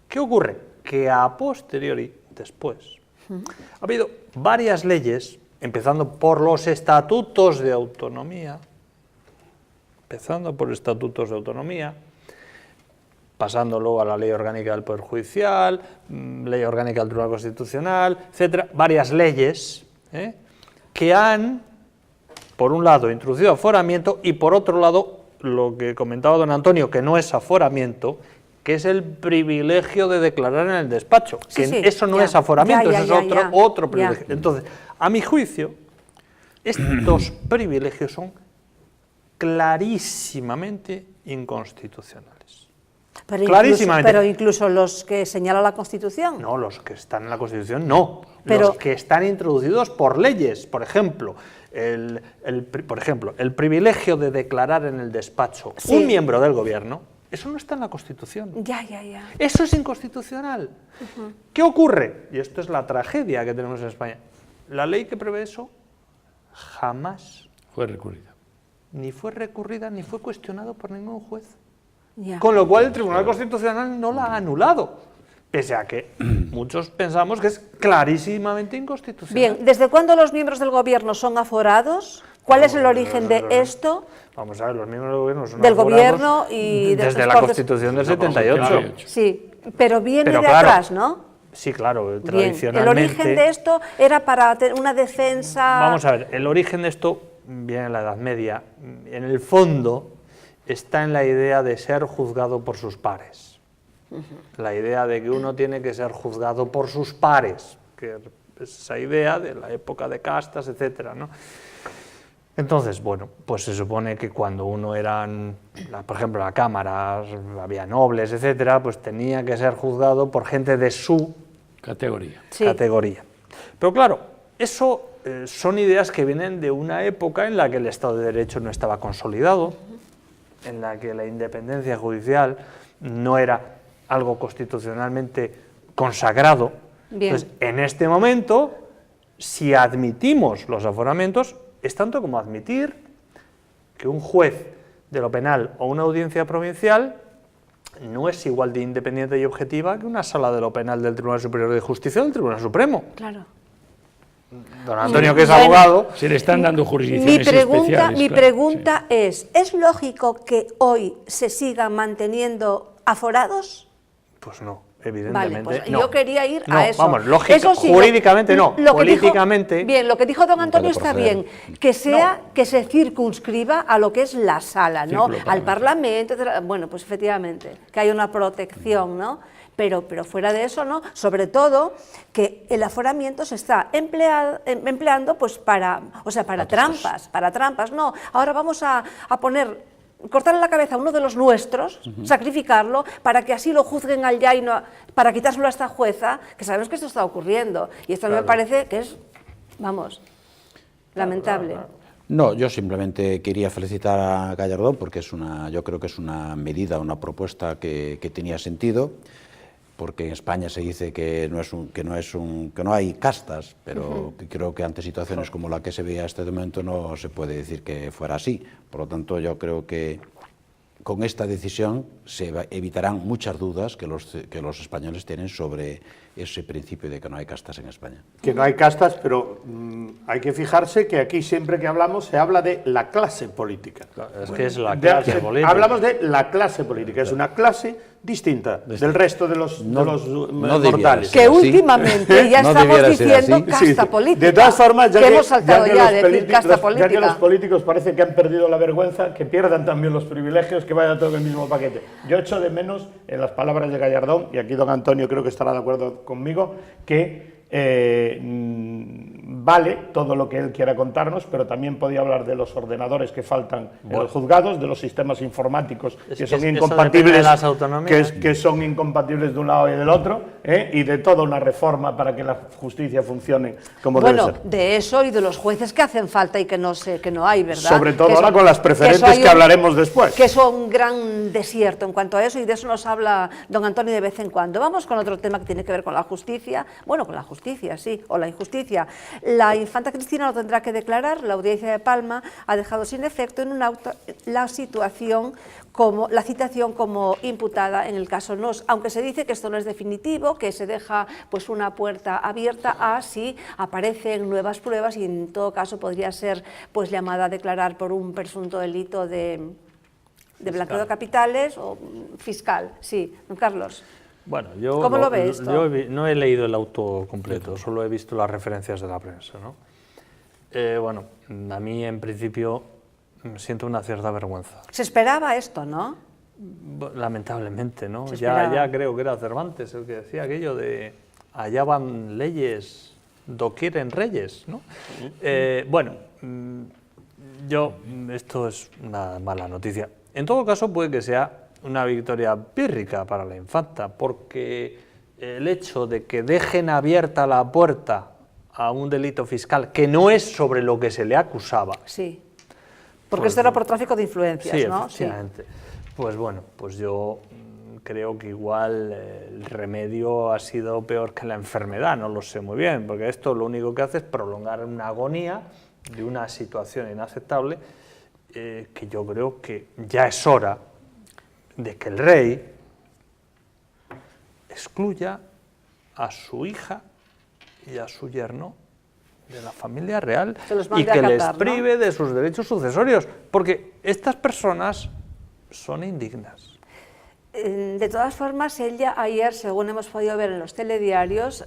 ¿Qué ocurre? Que a posteriori, después, ha habido varias leyes, empezando por los estatutos de autonomía, pasando luego a la Ley Orgánica del Poder Judicial, Ley Orgánica del Tribunal Constitucional, etcétera, varias leyes que han, por un lado, introducido aforamiento y, por otro lado, lo que comentaba don Antonio, que no es aforamiento, que es el privilegio de declarar en el despacho. Sí, que sí, eso no ya, es aforamiento, ya, eso es otro privilegio. Ya. Entonces, a mi juicio, estos privilegios son clarísimamente inconstitucionales. Pero incluso los que señala la Constitución. No, los que están en la Constitución no. Pero, los que están introducidos por leyes. Por ejemplo, el privilegio de declarar en el despacho un miembro del Gobierno, eso no está en la Constitución. Ya. Eso es inconstitucional. ¿Qué ocurre? Y esto es la tragedia que tenemos en España. La ley que prevé eso jamás fue recurrida. Ni fue recurrida ni fue cuestionado por ningún juez. Ya. Con lo cual el Tribunal Constitucional no la ha anulado, pese a que muchos pensamos que es clarísimamente inconstitucional. Bien, ¿desde cuándo los miembros del Gobierno son aforados? ¿Cuál es el origen de esto? Vamos a ver, los miembros del Gobierno son del aforados Gobierno y de desde las la Cortes. Constitución del 78. Sí, pero viene de claro, atrás, ¿no? Sí, claro, Bien. tradicionalmente. El origen de esto era para tener una defensa... Vamos a ver, el origen de esto viene en la Edad Media. En el fondo está en la idea de ser juzgado por sus pares. La idea de que uno tiene que ser juzgado por sus pares, que es esa idea de la época de castas, etcétera, ¿no? Entonces, bueno, pues se supone que cuando uno eran, por ejemplo, la Cámara, había nobles, etcétera, pues tenía que ser juzgado por gente de su categoría. Sí. categoría. Pero claro, eso son ideas que vienen de una época en la que el Estado de Derecho no estaba consolidado, en la que la independencia judicial no era algo constitucionalmente consagrado. Bien. Entonces, en este momento, si admitimos los aforamientos, es tanto como admitir que un juez de lo penal o una audiencia provincial no es igual de independiente y objetiva que una sala de lo penal del Tribunal Superior de Justicia o del Tribunal Supremo. Claro. Don Antonio, que es abogado... Se le están dando jurisdicciones especiales. Mi pregunta es ¿lógico que hoy se sigan manteniendo aforados? Pues no, evidentemente. Vale, pues no. yo quería ir No, a eso. vamos, lógico, Eso sí, jurídicamente no, lo que políticamente... bien, lo que dijo don Antonio puede está proceder. bien, que se circunscriba a lo que es la sala, ¿no? Círculo Al Parlamento, etcétera. Bueno, pues efectivamente, que hay una protección, ¿no? Pero fuera de eso, ¿no? Sobre todo que el aforamiento se está empleando pues para trampas, no, ahora vamos a cortarle la cabeza a uno de los nuestros, sacrificarlo, para que así lo juzguen al ya y no, para quitárselo a esta jueza, que sabemos que esto está ocurriendo, y esto me parece que es, vamos, lamentable. No, yo simplemente quería felicitar a Gallardón porque yo creo que es una medida, una propuesta que tenía sentido, porque en España se dice que no hay castas, pero creo que ante situaciones como la que se veía hasta este momento no se puede decir que fuera así. Por lo tanto, yo creo que con esta decisión se evitarán muchas dudas que los españoles tienen sobre ese principio de que no hay castas en España. Que no hay castas, pero hay que fijarse que aquí siempre que hablamos se habla de la clase política. Es que es la clase política. Hablamos de la clase política, es una clase distinta del resto de los mortales. Que últimamente ya estamos diciendo casta política. De todas formas, ya que los políticos parece que han perdido la vergüenza, que pierdan también los privilegios, que vaya todo en el mismo paquete. Yo echo de menos, en las palabras de Gallardón, y aquí don Antonio creo que estará de acuerdo conmigo, que vale todo lo que él quiera contarnos, pero también podía hablar de los ordenadores que faltan en los juzgados, de los sistemas informáticos que son incompatibles, que son incompatibles de un lado y del otro, y de toda una reforma para que la justicia funcione como debe ser. De eso y de los jueces que hacen falta y que no hay, ¿verdad? Sobre todo ahora con las preferentes que hablaremos después. Que es un gran desierto en cuanto a eso, y de eso nos habla don Antonio de vez en cuando. Vamos con otro tema que tiene que ver con la justicia, con la justicia, sí, o la injusticia. La infanta Cristina lo tendrá que declarar. La Audiencia de Palma ha dejado sin efecto en un auto la citación como imputada en el caso Nos, aunque se dice que esto no es definitivo, que se deja pues una puerta abierta a si aparecen nuevas pruebas, y en todo caso podría ser pues llamada a declarar por un presunto delito de blanqueo de capitales o fiscal. Sí, don Carlos. Bueno, yo ¿Cómo lo ve esto? Yo no he leído el auto completo, solo he visto las referencias de la prensa, ¿no? Bueno, a mí en principio siento una cierta vergüenza. Se esperaba esto, ¿no? Lamentablemente, ¿no? Ya creo que era Cervantes el que decía aquello de allá van leyes, doquieren reyes, ¿no? Bueno, esto es una mala noticia. En todo caso, puede que sea una victoria pírrica para la infanta, porque el hecho de que dejen abierta la puerta a un delito fiscal que no es sobre lo que se le acusaba. Sí, porque esto era por tráfico de influencias, sí, ¿no? Efectivamente. Sí. Pues bueno, pues yo creo que igual el remedio ha sido peor que la enfermedad, no lo sé muy bien, porque esto lo único que hace es prolongar una agonía de una situación inaceptable, que yo creo que ya es hora de que el rey excluya a su hija y a su yerno de la familia real y que les prive de sus derechos sucesorios, porque estas personas son indignas. De todas formas, ella ayer, según hemos podido ver en los telediarios,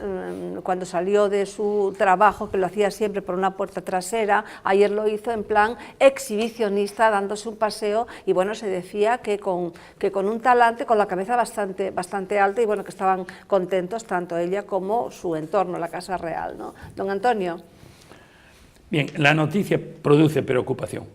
cuando salió de su trabajo, que lo hacía siempre por una puerta trasera, ayer lo hizo en plan exhibicionista, dándose un paseo, y bueno, se decía que con un talante, con la cabeza bastante alta, y bueno, que estaban contentos tanto ella como su entorno, la Casa Real, ¿no? Don Antonio. Bien, la noticia produce preocupación.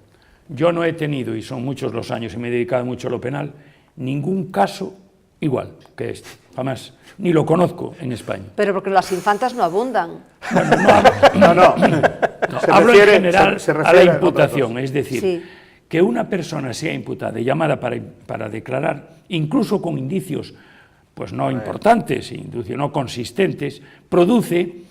Yo no he tenido, y son muchos los años y me he dedicado mucho a lo penal, ningún caso igual que este, jamás, ni lo conozco en España. Pero porque las infantas no abundan. Bueno, no. Hablo en general a la imputación, es decir, sí, que una persona sea imputada y llamada para declarar, incluso con indicios pues no importantes, indicios no consistentes, produce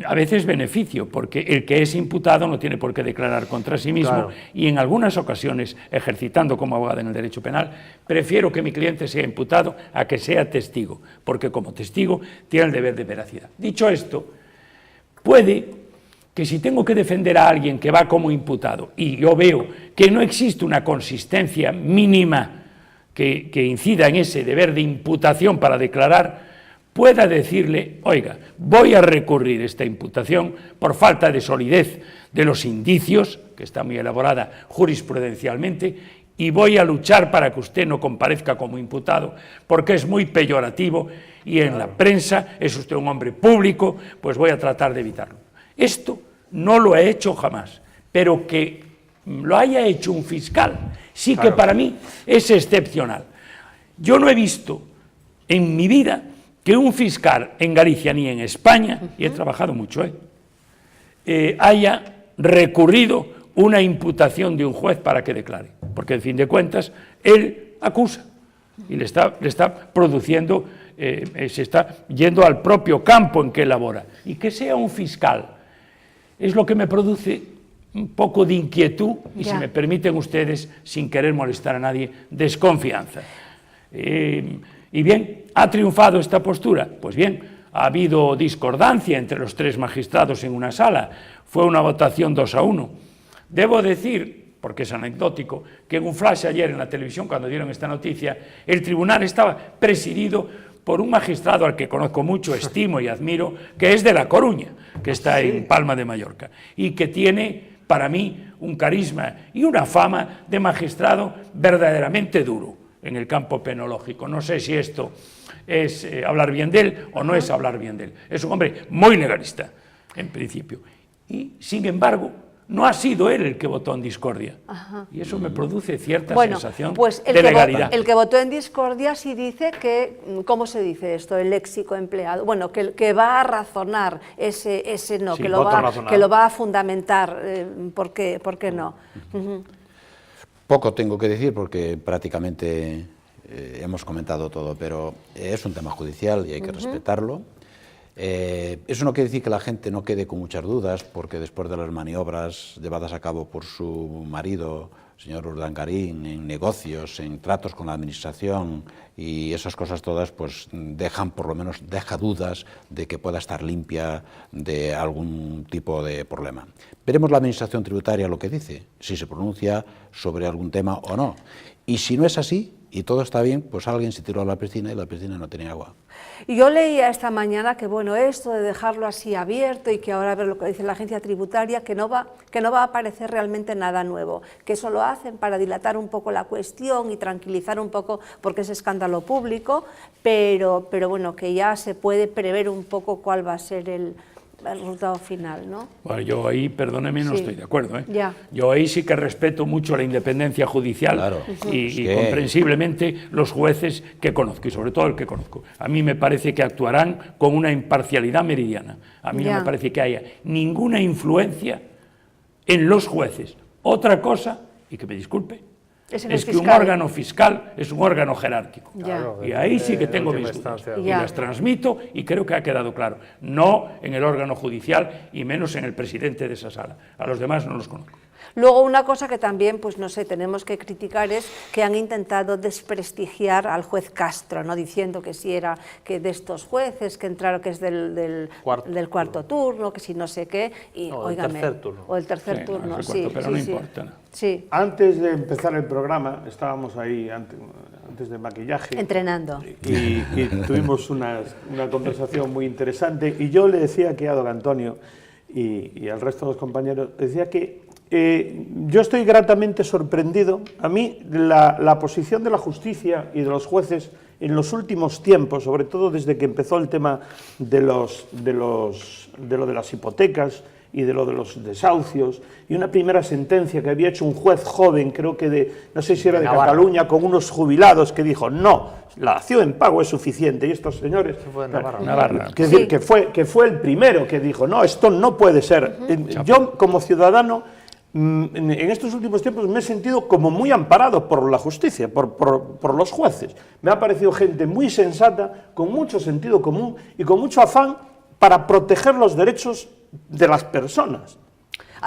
a veces beneficio, porque el que es imputado no tiene por qué declarar contra sí mismo, claro. Y en algunas ocasiones, ejercitando como abogado en el derecho penal, prefiero que mi cliente sea imputado a que sea testigo, porque como testigo tiene el deber de veracidad. Dicho esto, puede que si tengo que defender a alguien que va como imputado y yo veo que no existe una consistencia mínima que incida en ese deber de imputación para declarar, pueda decirle, oiga, voy a recurrir esta imputación por falta de solidez de los indicios, que está muy elaborada jurisprudencialmente, y voy a luchar para que usted no comparezca como imputado, porque es muy peyorativo y en la prensa es usted un hombre público, pues voy a tratar de evitarlo. Esto no lo he hecho jamás, pero que lo haya hecho un fiscal sí que para mí es excepcional. Yo no he visto en mi vida que un fiscal en Galicia ni en España, y he trabajado mucho, haya recurrido una imputación de un juez para que declare, porque en fin de cuentas él acusa y le está produciendo, se está yendo al propio campo en que elabora, y que sea un fiscal es lo que me produce un poco de inquietud y, si me permiten ustedes, sin querer molestar a nadie, desconfianza. Y bien, ¿ha triunfado esta postura? Pues bien, ha habido discordancia entre los 3 magistrados en una sala, fue una votación 2-1. Debo decir, porque es anecdótico, que en un flash ayer en la televisión, cuando dieron esta noticia, el tribunal estaba presidido por un magistrado al que conozco mucho, estimo y admiro, que es de La Coruña, que está en Palma de Mallorca, y que tiene, para mí, un carisma y una fama de magistrado verdaderamente duro en el campo penológico. No sé si esto es hablar bien de él o no es hablar bien de él. Es un hombre muy legalista, en principio. Y, sin embargo, no ha sido él el que votó en discordia. Y eso me produce cierta sensación de legalidad. El que votó en discordia sí dice que, ¿cómo se dice esto? El léxico empleado. Bueno, que va a razonar ese no, sí, que lo va a fundamentar. ¿Por qué no? Poco tengo que decir porque prácticamente hemos comentado todo, pero es un tema judicial y hay que respetarlo. Eso no quiere decir que la gente no quede con muchas dudas, porque después de las maniobras llevadas a cabo por su marido, señor Urdangarín, en negocios, en tratos con la administración y esas cosas todas, pues por lo menos deja dudas de que pueda estar limpia de algún tipo de problema. Veremos la administración tributaria lo que dice, si se pronuncia sobre algún tema o no. Y si no es así, y todo está bien, pues alguien se tiró a la piscina y la piscina no tenía agua. Y yo leía esta mañana que, bueno, esto de dejarlo así abierto y que ahora ver lo que dice la agencia tributaria, que no va a aparecer realmente nada nuevo, que eso lo hacen para dilatar un poco la cuestión y tranquilizar un poco porque es escándalo público, pero bueno, que ya se puede prever un poco cuál va a ser el resultado final, ¿no? Bueno, yo ahí, perdóneme, no estoy de acuerdo, Yo ahí sí que respeto mucho la independencia judicial, claro, y comprensiblemente los jueces que conozco, y sobre todo el que conozco. A mí me parece que actuarán con una imparcialidad meridiana. A mí no me parece que haya ninguna influencia en los jueces. Otra cosa, y que me disculpe, es que un órgano fiscal es un órgano jerárquico. Y ahí sí que tengo mis dudas. Y las transmito y creo que ha quedado claro. No en el órgano judicial y menos en el presidente de esa sala. A los demás no los conozco. Luego, una cosa que también, pues no sé, tenemos que criticar es que han intentado desprestigiar al juez Castro, ¿no? Diciendo que si era que de estos jueces que entraron, que es del cuarto turno, que si no sé qué, y óigame, o el tercer turno, sí, pero no importa. Sí. Antes de empezar el programa, estábamos ahí antes del maquillaje. Entrenando. Y tuvimos una conversación muy interesante, y yo le decía aquí a don Antonio y al resto de los compañeros, decía que yo estoy gratamente sorprendido. A mí la posición de la justicia y de los jueces en los últimos tiempos, sobre todo desde que empezó el tema de lo de las hipotecas y de lo de los desahucios, y una primera sentencia que había hecho un juez joven, creo que no sé si era de Cataluña, con unos jubilados, que dijo, no, la dación en pago es suficiente, y estos señores... Navarra. Es decir, que fue el primero que dijo, no, esto no puede ser. Yo, como ciudadano, en estos últimos tiempos me he sentido como muy amparado por la justicia, por los jueces. Me ha parecido gente muy sensata, con mucho sentido común y con mucho afán para proteger los derechos de las personas.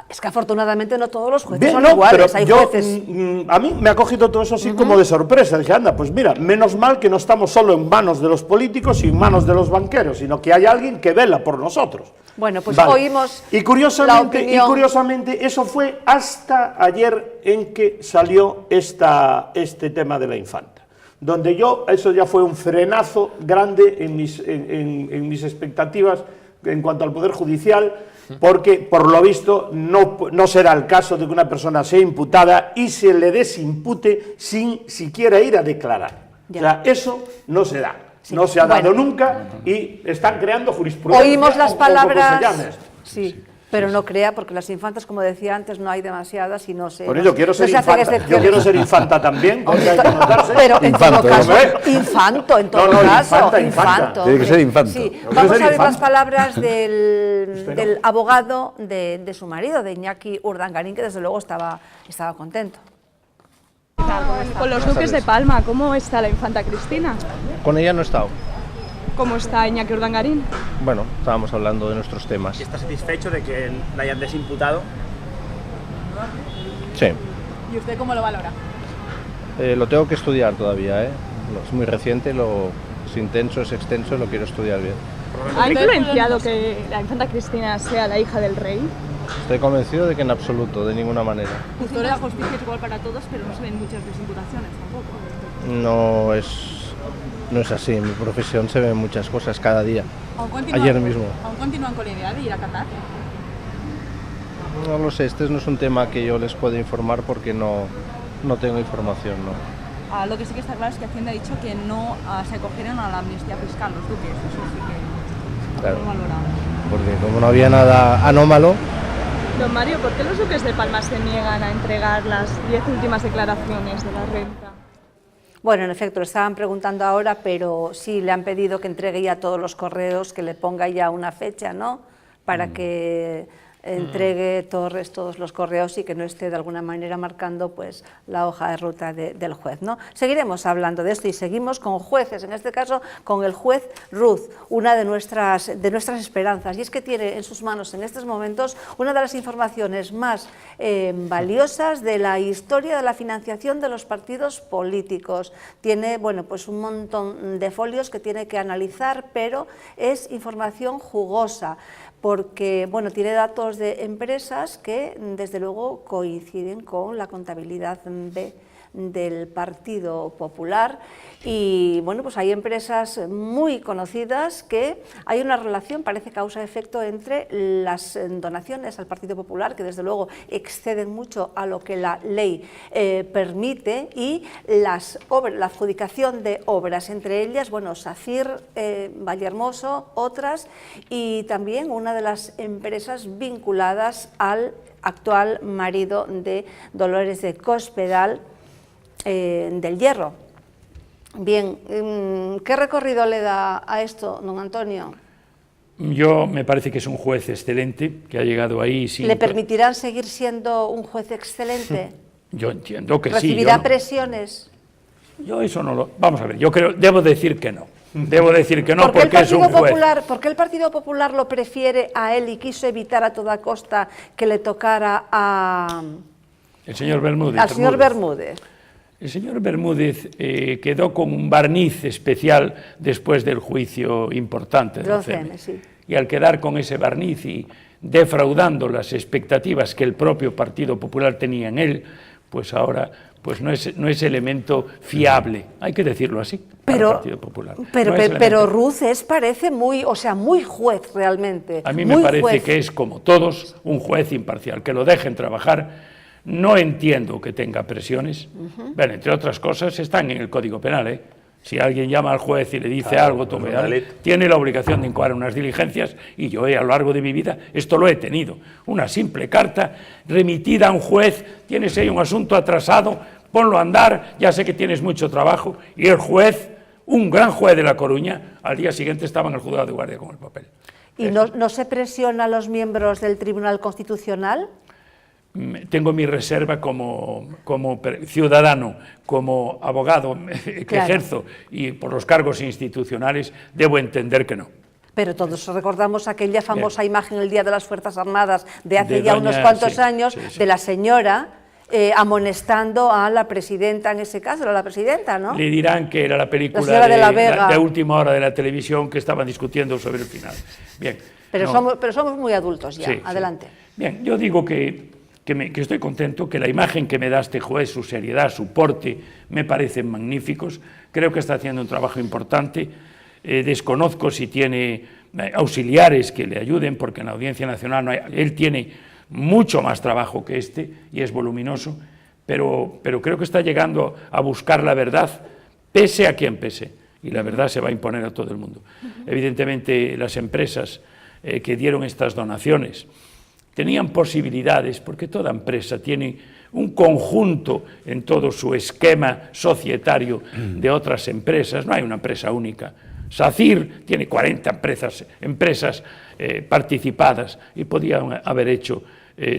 Es que afortunadamente no todos los jueces son iguales, hay jueces... A mí me ha cogido todo eso así como de sorpresa. Dije, anda, pues mira, menos mal que no estamos solo en manos de los políticos y en manos de los banqueros, sino que hay alguien que vela por nosotros. Bueno, pues oímos y curiosamente eso fue hasta ayer en que salió este tema de la infanta, donde eso ya fue un frenazo grande en mis expectativas en cuanto al Poder Judicial, porque por lo visto no será el caso de que una persona sea imputada y se le desimpute sin siquiera ir a declarar. Ya. O sea, eso no se da. Sí. No se ha dado Bueno. nunca y están creando jurisprudencia. Oímos las o como se palabras, llame esto. sí, pero no crea, porque las infantas, como decía antes, no hay demasiadas y no se... Por ello, quiero no ser se hacen infanta. Yo excepciones. quiero ser infanta también, porque hay que notarse. Pero en todo caso, hombre. infanto, en todo No, no, caso, infanta. infanto. Tiene que ser infanto. Sí, Yo quiero vamos ser a ver las infanta. palabras del abogado de su marido, de Iñaki Urdangarín, que desde luego estaba contento. Con los duques de Palma, ¿cómo está la infanta Cristina? Con ella no he estado. ¿Cómo está Iñaki Urdangarín? Bueno, estábamos hablando de nuestros temas. ¿Está satisfecho de que la hayan desimputado? Sí. ¿Y usted cómo lo valora? Lo tengo que estudiar todavía, ¿eh? Es muy reciente, es intenso, es extenso, lo quiero estudiar bien. ¿Ha influenciado que la infanta Cristina sea la hija del rey? Estoy convencido de que en absoluto, de ninguna manera. Justo la justicia es igual para todos, pero no se ven muchas desimputaciones tampoco. No es así, en mi profesión se ven muchas cosas cada día. Ayer mismo. ¿Aún continúan con la idea de ir a Qatar? No lo sé, este no es un tema que yo les puedo informar porque no tengo información, ¿no? Lo que sí que está claro es que Hacienda ha dicho que no se acogieron a la amnistía fiscal los duques, eso sí que Claro. lo valoramos. Porque como no había nada anómalo, Don Mario, ¿por qué los duques de Palma se niegan a entregar las 10 últimas declaraciones de la renta? Bueno, en efecto, lo estaban preguntando ahora, pero sí le han pedido que entregue ya todos los correos, que le ponga ya una fecha, ¿no?, para que entregue Torres todos los correos y que no esté de alguna manera marcando pues la hoja de ruta del juez, ¿no? Seguiremos hablando de esto y seguimos con jueces, en este caso con el juez Ruz, una de nuestras esperanzas, y es que tiene en sus manos en estos momentos una de las informaciones más valiosas de la historia de la financiación de los partidos políticos. Tiene, bueno, pues un montón de folios que tiene que analizar, pero es información jugosa, porque bueno, tiene datos de empresas que desde luego coinciden con la contabilidad del Partido Popular y bueno, pues hay empresas muy conocidas que hay una relación, parece causa-efecto, entre las donaciones al Partido Popular, que desde luego exceden mucho a lo que la ley permite, y la adjudicación de obras, entre ellas, bueno, SACIR, Vallehermoso, otras, y también una de las empresas vinculadas al actual marido de Dolores de Cospedal, del Hierro. Bien, ¿qué recorrido le da a esto, don Antonio? Yo me parece que es un juez excelente, que ha llegado ahí sin... ¿Le permitirán seguir siendo un juez excelente? Yo entiendo que sí. ¿Recibirá presiones? Yo eso no lo... Vamos a ver, yo creo, debo decir que no. Debo decir que no, porque es un juez. ¿Por qué el Partido Popular lo prefiere a él y quiso evitar a toda costa que le tocara El señor Bermúdez. al señor Bermúdez? El señor Bermúdez quedó con un barniz especial después del juicio importante del CEME. Sí. Y al quedar con ese barniz y defraudando las expectativas que el propio Partido Popular tenía en él, pues ahora pues no es elemento fiable, hay que decirlo así, para el Partido Popular. Pero Ruz parece muy juez realmente. A mí me parece que es, como todos, un juez imparcial, que lo dejen trabajar. No entiendo que tenga presiones. Bueno, entre otras cosas, están en el Código Penal, ¿eh? Si alguien llama al juez y le dice algo, tiene la obligación de incoar unas diligencias, y yo a lo largo de mi vida esto lo he tenido. Una simple carta remitida a un juez, tienes ahí un asunto atrasado, ponlo a andar, ya sé que tienes mucho trabajo, y el juez, un gran juez de La Coruña, al día siguiente estaba en el juzgado de guardia con el papel. ¿Y no se presiona a los miembros del Tribunal Constitucional? Tengo mi reserva como ciudadano, como abogado que ejerzo, y por los cargos institucionales debo entender que no. Pero todos recordamos aquella famosa imagen el Día de las Fuerzas Armadas de hace ya unos cuantos años, de la señora amonestando a la presidenta, en ese caso, era la presidenta, ¿no? Le dirán que era la película de última hora de la televisión que estaban discutiendo sobre el final. Bien. Pero somos muy adultos ya, adelante. Bien, yo digo que estoy contento, que la imagen que me da este juez, su seriedad, su porte, me parecen magníficos. Creo que está haciendo un trabajo importante. Desconozco si tiene auxiliares que le ayuden, porque en la Audiencia Nacional no hay, él tiene mucho más trabajo que este y es voluminoso, pero creo que está llegando a buscar la verdad, pese a quien pese, y la verdad se va a imponer a todo el mundo. Evidentemente, las empresas que dieron estas donaciones tenían posibilidades, porque toda empresa tiene un conjunto en todo su esquema societario de otras empresas, no hay una empresa única. SACIR tiene 40 empresas participadas y podían haber hecho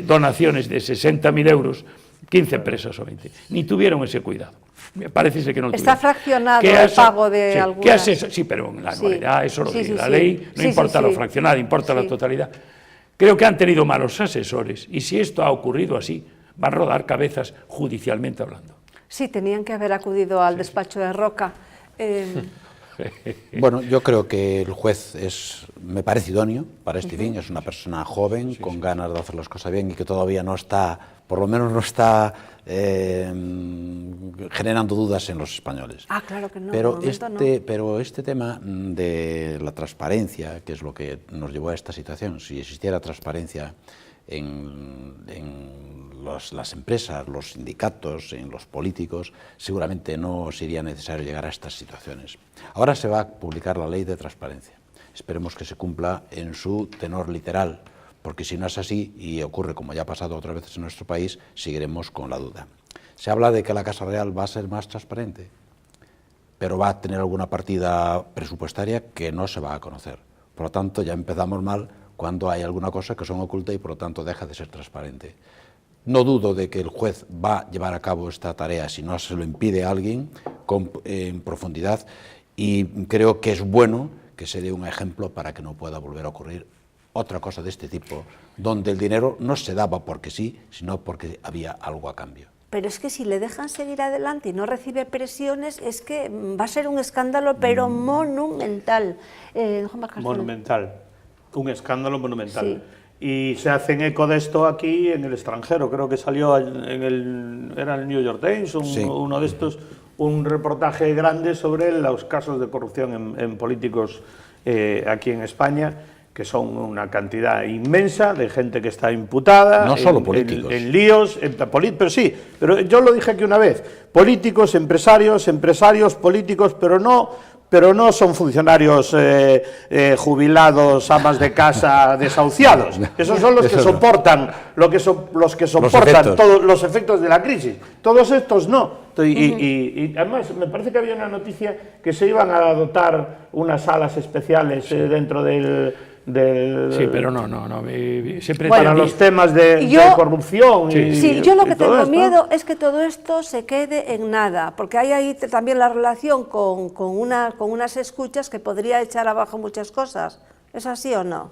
donaciones de 60.000 euros, 15 empresas o 20. Ni tuvieron ese cuidado. Me parece que no lo Está tuvieron. fraccionado el pago de algunas. ¿Qué hace eso? Sí, pero en la anualidad, eso lo dice la ley, no importa lo fraccionado, importa la totalidad. Creo que han tenido malos asesores y si esto ha ocurrido así, van a rodar cabezas judicialmente hablando. Sí, tenían que haber acudido al despacho de Roca. Bueno, yo creo que el juez me parece idóneo para este fin, es una persona joven, con ganas de hacer las cosas bien y que todavía no está, por lo menos no está generando dudas en los españoles. Ah, claro que no. Pero este tema de la transparencia, que es lo que nos llevó a esta situación, si existiera transparencia en las empresas, los sindicatos, en los políticos, seguramente no sería necesario llegar a estas situaciones. Ahora se va a publicar la ley de transparencia. Esperemos que se cumpla en su tenor literal, porque si no es así, y ocurre como ya ha pasado otras veces en nuestro país, seguiremos con la duda. Se habla de que la Casa Real va a ser más transparente, pero va a tener alguna partida presupuestaria que no se va a conocer. Por lo tanto, ya empezamos mal cuando hay alguna cosa que son oculta y por lo tanto deja de ser transparente. No dudo de que el juez va a llevar a cabo esta tarea si no se lo impide a alguien en profundidad y creo que es bueno que se dé un ejemplo para que no pueda volver a ocurrir otra cosa de este tipo, donde el dinero no se daba porque sí, sino porque había algo a cambio. Pero es que si le dejan seguir adelante y no recibe presiones, es que va a ser un escándalo, pero monumental. Monumental, un escándalo monumental. Sí. Y se hacen eco de esto aquí en el extranjero, creo que salió era el New York Times, uno de estos, un reportaje grande sobre los casos de corrupción en políticos aquí en España, que son una cantidad inmensa de gente que está imputada. No solo políticos. En líos, pero sí, pero yo lo dije aquí una vez, políticos, empresarios, políticos, pero no son funcionarios jubilados, amas de casa, desahuciados. Esos son los que soportan, los que soportan todos los efectos de la crisis. Todos estos no. Y además me parece que había una noticia que se iban a dotar unas salas especiales dentro del sí, pero no. Siempre para los temas de corrupción. Sí, yo lo que tengo miedo es que todo esto se quede en nada, porque hay ahí también la relación con unas escuchas que podría echar abajo muchas cosas. ¿Es así o no?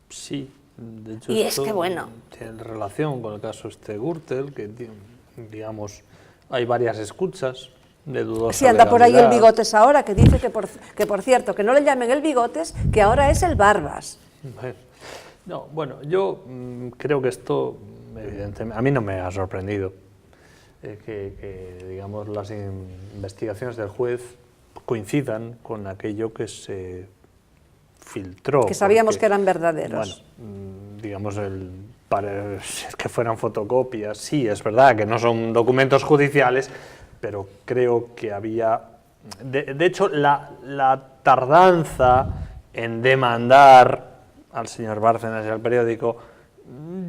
Sí. De hecho, y es que bueno. Tiene relación con el caso Gürtel, que digamos hay varias escuchas. Sí, anda por ahí el Bigotes ahora, que dice que por cierto, que no le llamen el Bigotes, que ahora es el Barbas. No, bueno, yo creo que esto, evidentemente, a mí no me ha sorprendido que digamos, las investigaciones del juez coincidan con aquello que se filtró. Que sabíamos que eran verdaderos. Bueno, digamos, que fueran fotocopias, sí, es verdad que no son documentos judiciales, pero creo que había... De hecho, la tardanza en demandar al señor Bárcenas y al periódico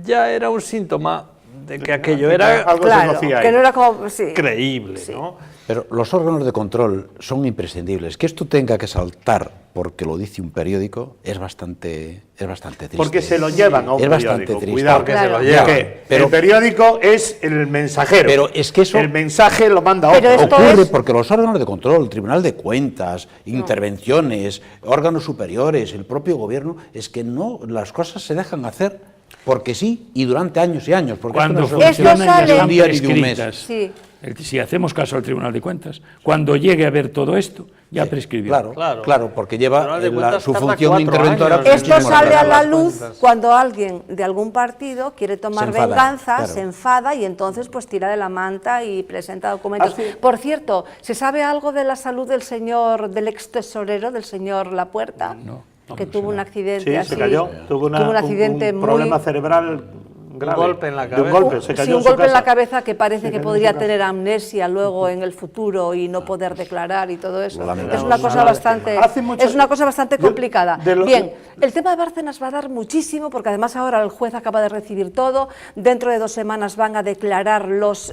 ya era un síntoma de que aquello era algo claro, que no era como creíble, ¿no? Pero los órganos de control son imprescindibles. Que esto tenga que saltar porque lo dice un periódico es bastante triste. Porque se lo llevan a un periódico. Bastante triste. Cuidado, que se lo llevan. Pero el periódico es el mensajero. Pero es que eso... El mensaje lo manda otro. Ocurre porque los órganos de control, el Tribunal de Cuentas, intervenciones, órganos superiores, el propio gobierno, es que no, las cosas se dejan hacer porque sí y durante años y años. Porque cuando esto no funcionan de un día ni de un mes. Sí. Si hacemos caso al Tribunal de Cuentas, cuando llegue a ver todo esto, ya prescribió. Claro, porque lleva su función interventora. Esto sale a la luz cuando alguien de algún partido quiere tomar venganza, se enfada y entonces pues tira de la manta y presenta documentos. Por cierto, ¿se sabe algo de la salud del ex tesorero, del señor Lapuerta? No. que tuvo un accidente Sí, así. se cayó. Tuvo un accidente problema cerebral grave. Un golpe en la De un cabeza. golpe, se cayó Sí, un en su golpe en la casa. cabeza que parece Se que cayó en podría su casa. tener amnesia luego en el futuro y no poder declarar y todo eso. Lamentable. Es una cosa Nada, bastante, hace mucho- es una cosa bastante Yo- complicada. de lo- Bien, el tema de Bárcenas va a dar muchísimo porque además ahora el juez acaba de recibir todo. Dentro de 2 semanas van a declarar los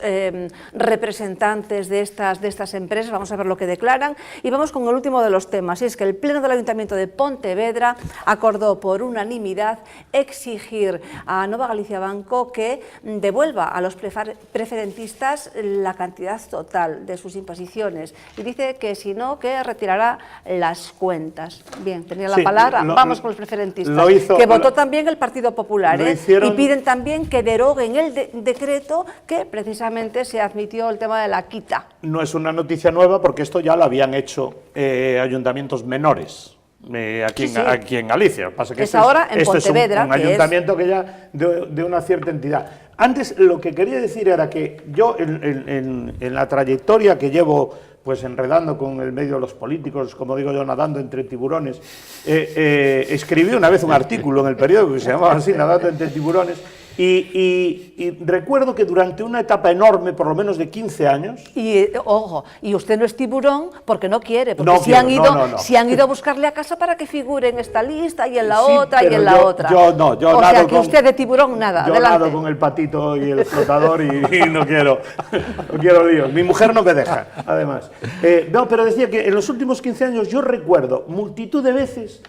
representantes de estas empresas. Vamos a ver lo que declaran y vamos con el último de los temas. Y es que el Pleno del Ayuntamiento de Pontevedra acordó por unanimidad exigir a Nova Galicia Banco que devuelva a los preferentistas la cantidad total de sus imposiciones y dice que si no, que retirará las cuentas. Bien, tenía la Sí, palabra. lo- Vamos con los preferentistas, lo hizo- que votó también el Partido Popular, lo ¿eh? hicieron- Y piden también que deroguen el decreto que precisamente se admitió el tema de la quita. No es una noticia nueva porque esto ya lo habían hecho ayuntamientos menores. Aquí, Sí, sí. aquí en Galicia. Pasa que Es ahora en este Pontevedra, es un que es- ayuntamiento que ya de una cierta entidad. Antes lo que quería decir era que yo en la trayectoria que llevo pues enredando con el medio de los políticos, como digo yo, nadando entre tiburones, escribí una vez un artículo en el periódico que se llamaba así, Nadando entre tiburones, y recuerdo que durante una etapa enorme, por lo menos de 15 años, Y, ojo, y usted no es tiburón porque no quiere, porque No si, quiero, han ido, no. si han ido a buscarle a casa para que figure en esta lista y en la Sí, otra y pero en la otra. yo no, yo o sea nado que con- usted de tiburón nada, yo adelante. nado con el patito y el flotador y no quiero líos. Mi mujer no me deja, además. No, pero decía que en los últimos 15 años yo recuerdo multitud de veces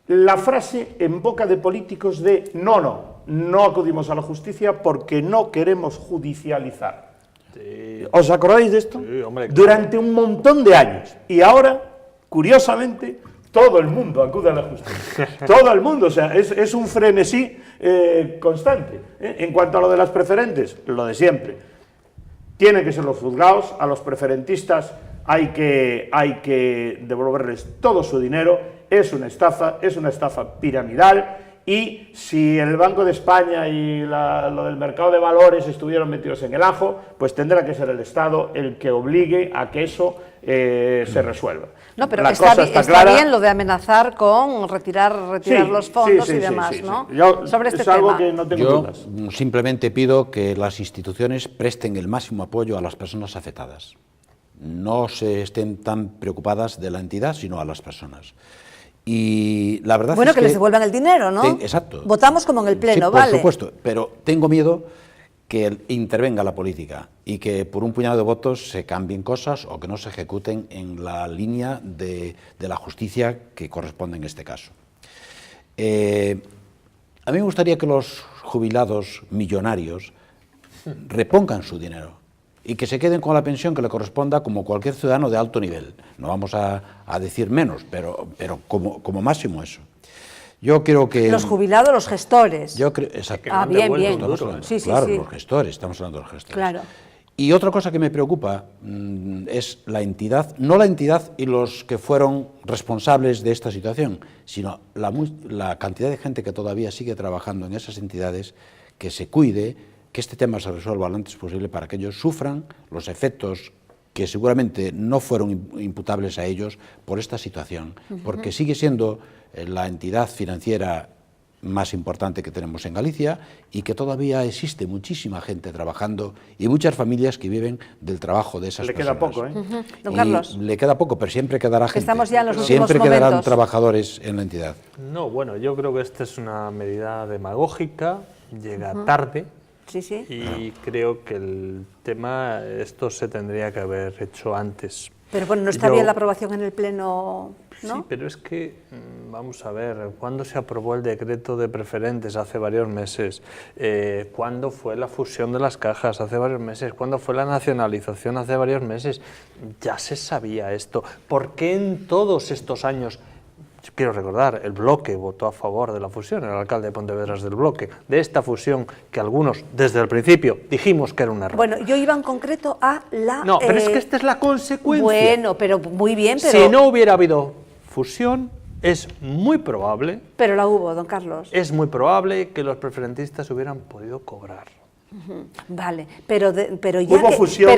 la frase en boca de políticos de no acudimos a la justicia porque no queremos judicializar. ¿Os acordáis de esto? Sí, hombre, claro. Durante un montón de años. Y ahora, curiosamente, todo el mundo acude a la justicia. Todo el mundo, o sea, es un frenesí constante. En cuanto a lo de las preferentes, lo de siempre. Tienen que ser los juzgados, a los preferentistas hay que devolverles todo su dinero, es una estafa piramidal, y si el Banco de España y lo del mercado de valores estuvieron metidos en el ajo, pues tendrá que ser el Estado el que obligue a que eso se resuelva. No, pero La está cosa está clara, clara. bien lo de amenazar con retirar Sí, los fondos sí, y sí, demás, sí, sí. ¿no? Yo, Sobre este es algo tema. que no tengo Yo dudas. simplemente pido que las instituciones presten el máximo apoyo a las personas afectadas. No se estén tan preocupadas de la entidad, sino a las personas. Y la verdad Bueno, es que les devuelvan el dinero, ¿no? Exacto. Votamos como en el Pleno, sí, vale. por supuesto, pero tengo miedo que intervenga la política y que por un puñado de votos se cambien cosas o que no se ejecuten en la línea de la justicia que corresponde en este caso. A mí me gustaría que los jubilados millonarios repongan su dinero y que se queden con la pensión que le corresponda como cualquier ciudadano de alto nivel. No vamos a decir menos, pero como máximo eso. Yo creo que... Los jubilados, los gestores. Yo creo, exacto. Ah, bien, bien. Estamos hablando, Sí, sí, claro, sí. los gestores, estamos hablando de los gestores. Claro. Y otra cosa que me preocupa es la entidad, no la entidad y los que fueron responsables de esta situación, sino la cantidad de gente que todavía sigue trabajando en esas entidades, que se cuide, que este tema se resuelva lo antes posible para que ellos sufran los efectos que seguramente no fueron imputables a ellos por esta situación, porque sigue siendo la entidad financiera más importante que tenemos en Galicia y que todavía existe muchísima gente trabajando y muchas familias que viven del trabajo de esas personas. Le queda poco, ¿eh? Don Y Carlos. le queda poco, pero siempre quedará gente. Estamos ya en los últimos siempre quedarán momentos. trabajadores en la entidad. No, bueno, yo creo que esta es una medida demagógica, llega tarde. Sí, sí. Y creo que el tema, esto se tendría que haber hecho antes. Pero bueno, no está bien la aprobación en el Pleno, ¿no? Sí, pero es que, vamos a ver, ¿cuándo se aprobó el decreto de preferentes? Hace varios meses. ¿Cuándo fue la fusión de las cajas? Hace varios meses. ¿Cuándo fue la nacionalización? Hace varios meses. Ya se sabía esto. ¿Por qué en todos estos años? Quiero recordar, el Bloque votó a favor de la fusión, el alcalde de Pontevedra es del Bloque, de esta fusión que algunos desde el principio dijimos que era un error. Bueno, yo iba en concreto a la... No, pero es que esta es la consecuencia. Bueno, pero muy bien, pero... Si no hubiera habido fusión, es muy probable... Pero la hubo, don Carlos. Es muy probable que los preferentistas hubieran podido cobrar. Vale, pero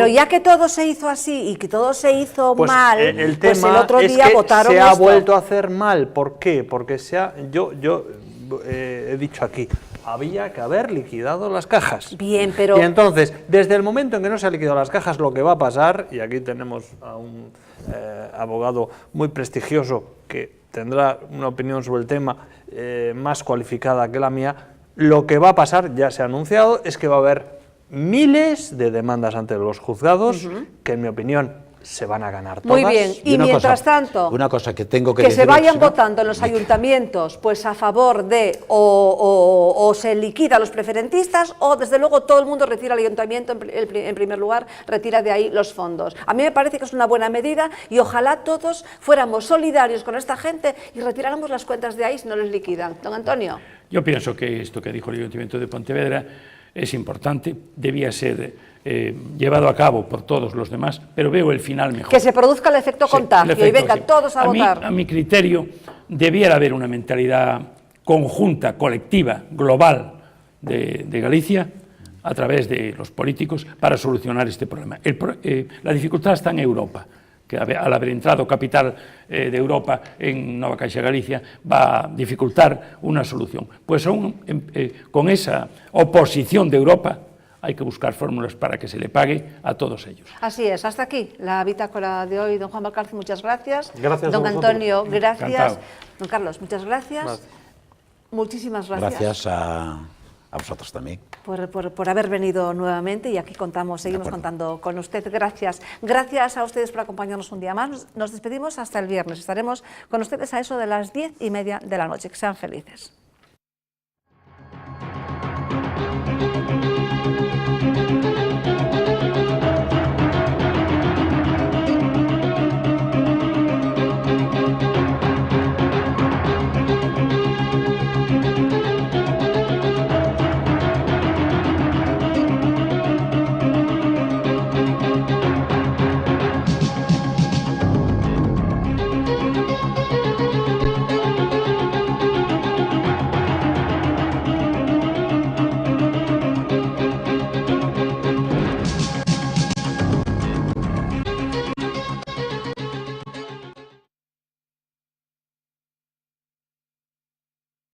ya que todo se hizo así y que todo se hizo Pues mal, el pues tema el otro es día que votaron se ha esto. vuelto a hacer mal. ¿Por qué? Porque yo he dicho aquí, había que haber liquidado las cajas. Bien, pero... Y entonces, desde el momento en que no se han liquidado las cajas, lo que va a pasar, y aquí tenemos a un abogado muy prestigioso que tendrá una opinión sobre el tema más cualificada que la mía, lo que va a pasar, ya se ha anunciado, es que va a haber miles de demandas ante los juzgados, que en mi opinión se van a ganar todas. Muy bien, y mientras tanto, una cosa que tengo que se decir, vayan votando en los ayuntamientos pues a favor de o se liquida a los preferentistas o desde luego todo el mundo retira al ayuntamiento en primer lugar, retira de ahí los fondos. A mí me parece que es una buena medida y ojalá todos fuéramos solidarios con esta gente y retiráramos las cuentas de ahí si no les liquidan. Don Antonio. Yo pienso que esto que dijo el Ayuntamiento de Pontevedra es importante, debía ser llevado a cabo por todos los demás, pero veo el final mejor. Que se produzca el efecto contagio y venga todos a votar. A mi criterio, debiera haber una mentalidad conjunta, colectiva, global de Galicia, a través de los políticos, para solucionar este problema. La dificultad está en Europa, que al haber entrado capital de Europa en Nova Caixa Galicia va a dificultar una solución. Pues con esa oposición de Europa hay que buscar fórmulas para que se le pague a todos ellos. Así es, hasta aquí la bitácora de hoy. Don Juan Valcarce, muchas gracias. Gracias don a vosotros. Antonio, gracias. Encantado. Don Carlos, muchas gracias. Muchísimas gracias. Gracias a vosotros también. Por haber venido nuevamente y aquí seguimos contando con usted. Gracias. Gracias a ustedes por acompañarnos un día más. Nos despedimos hasta el viernes. Estaremos con ustedes a eso de las 10:30 de la noche. Que sean felices.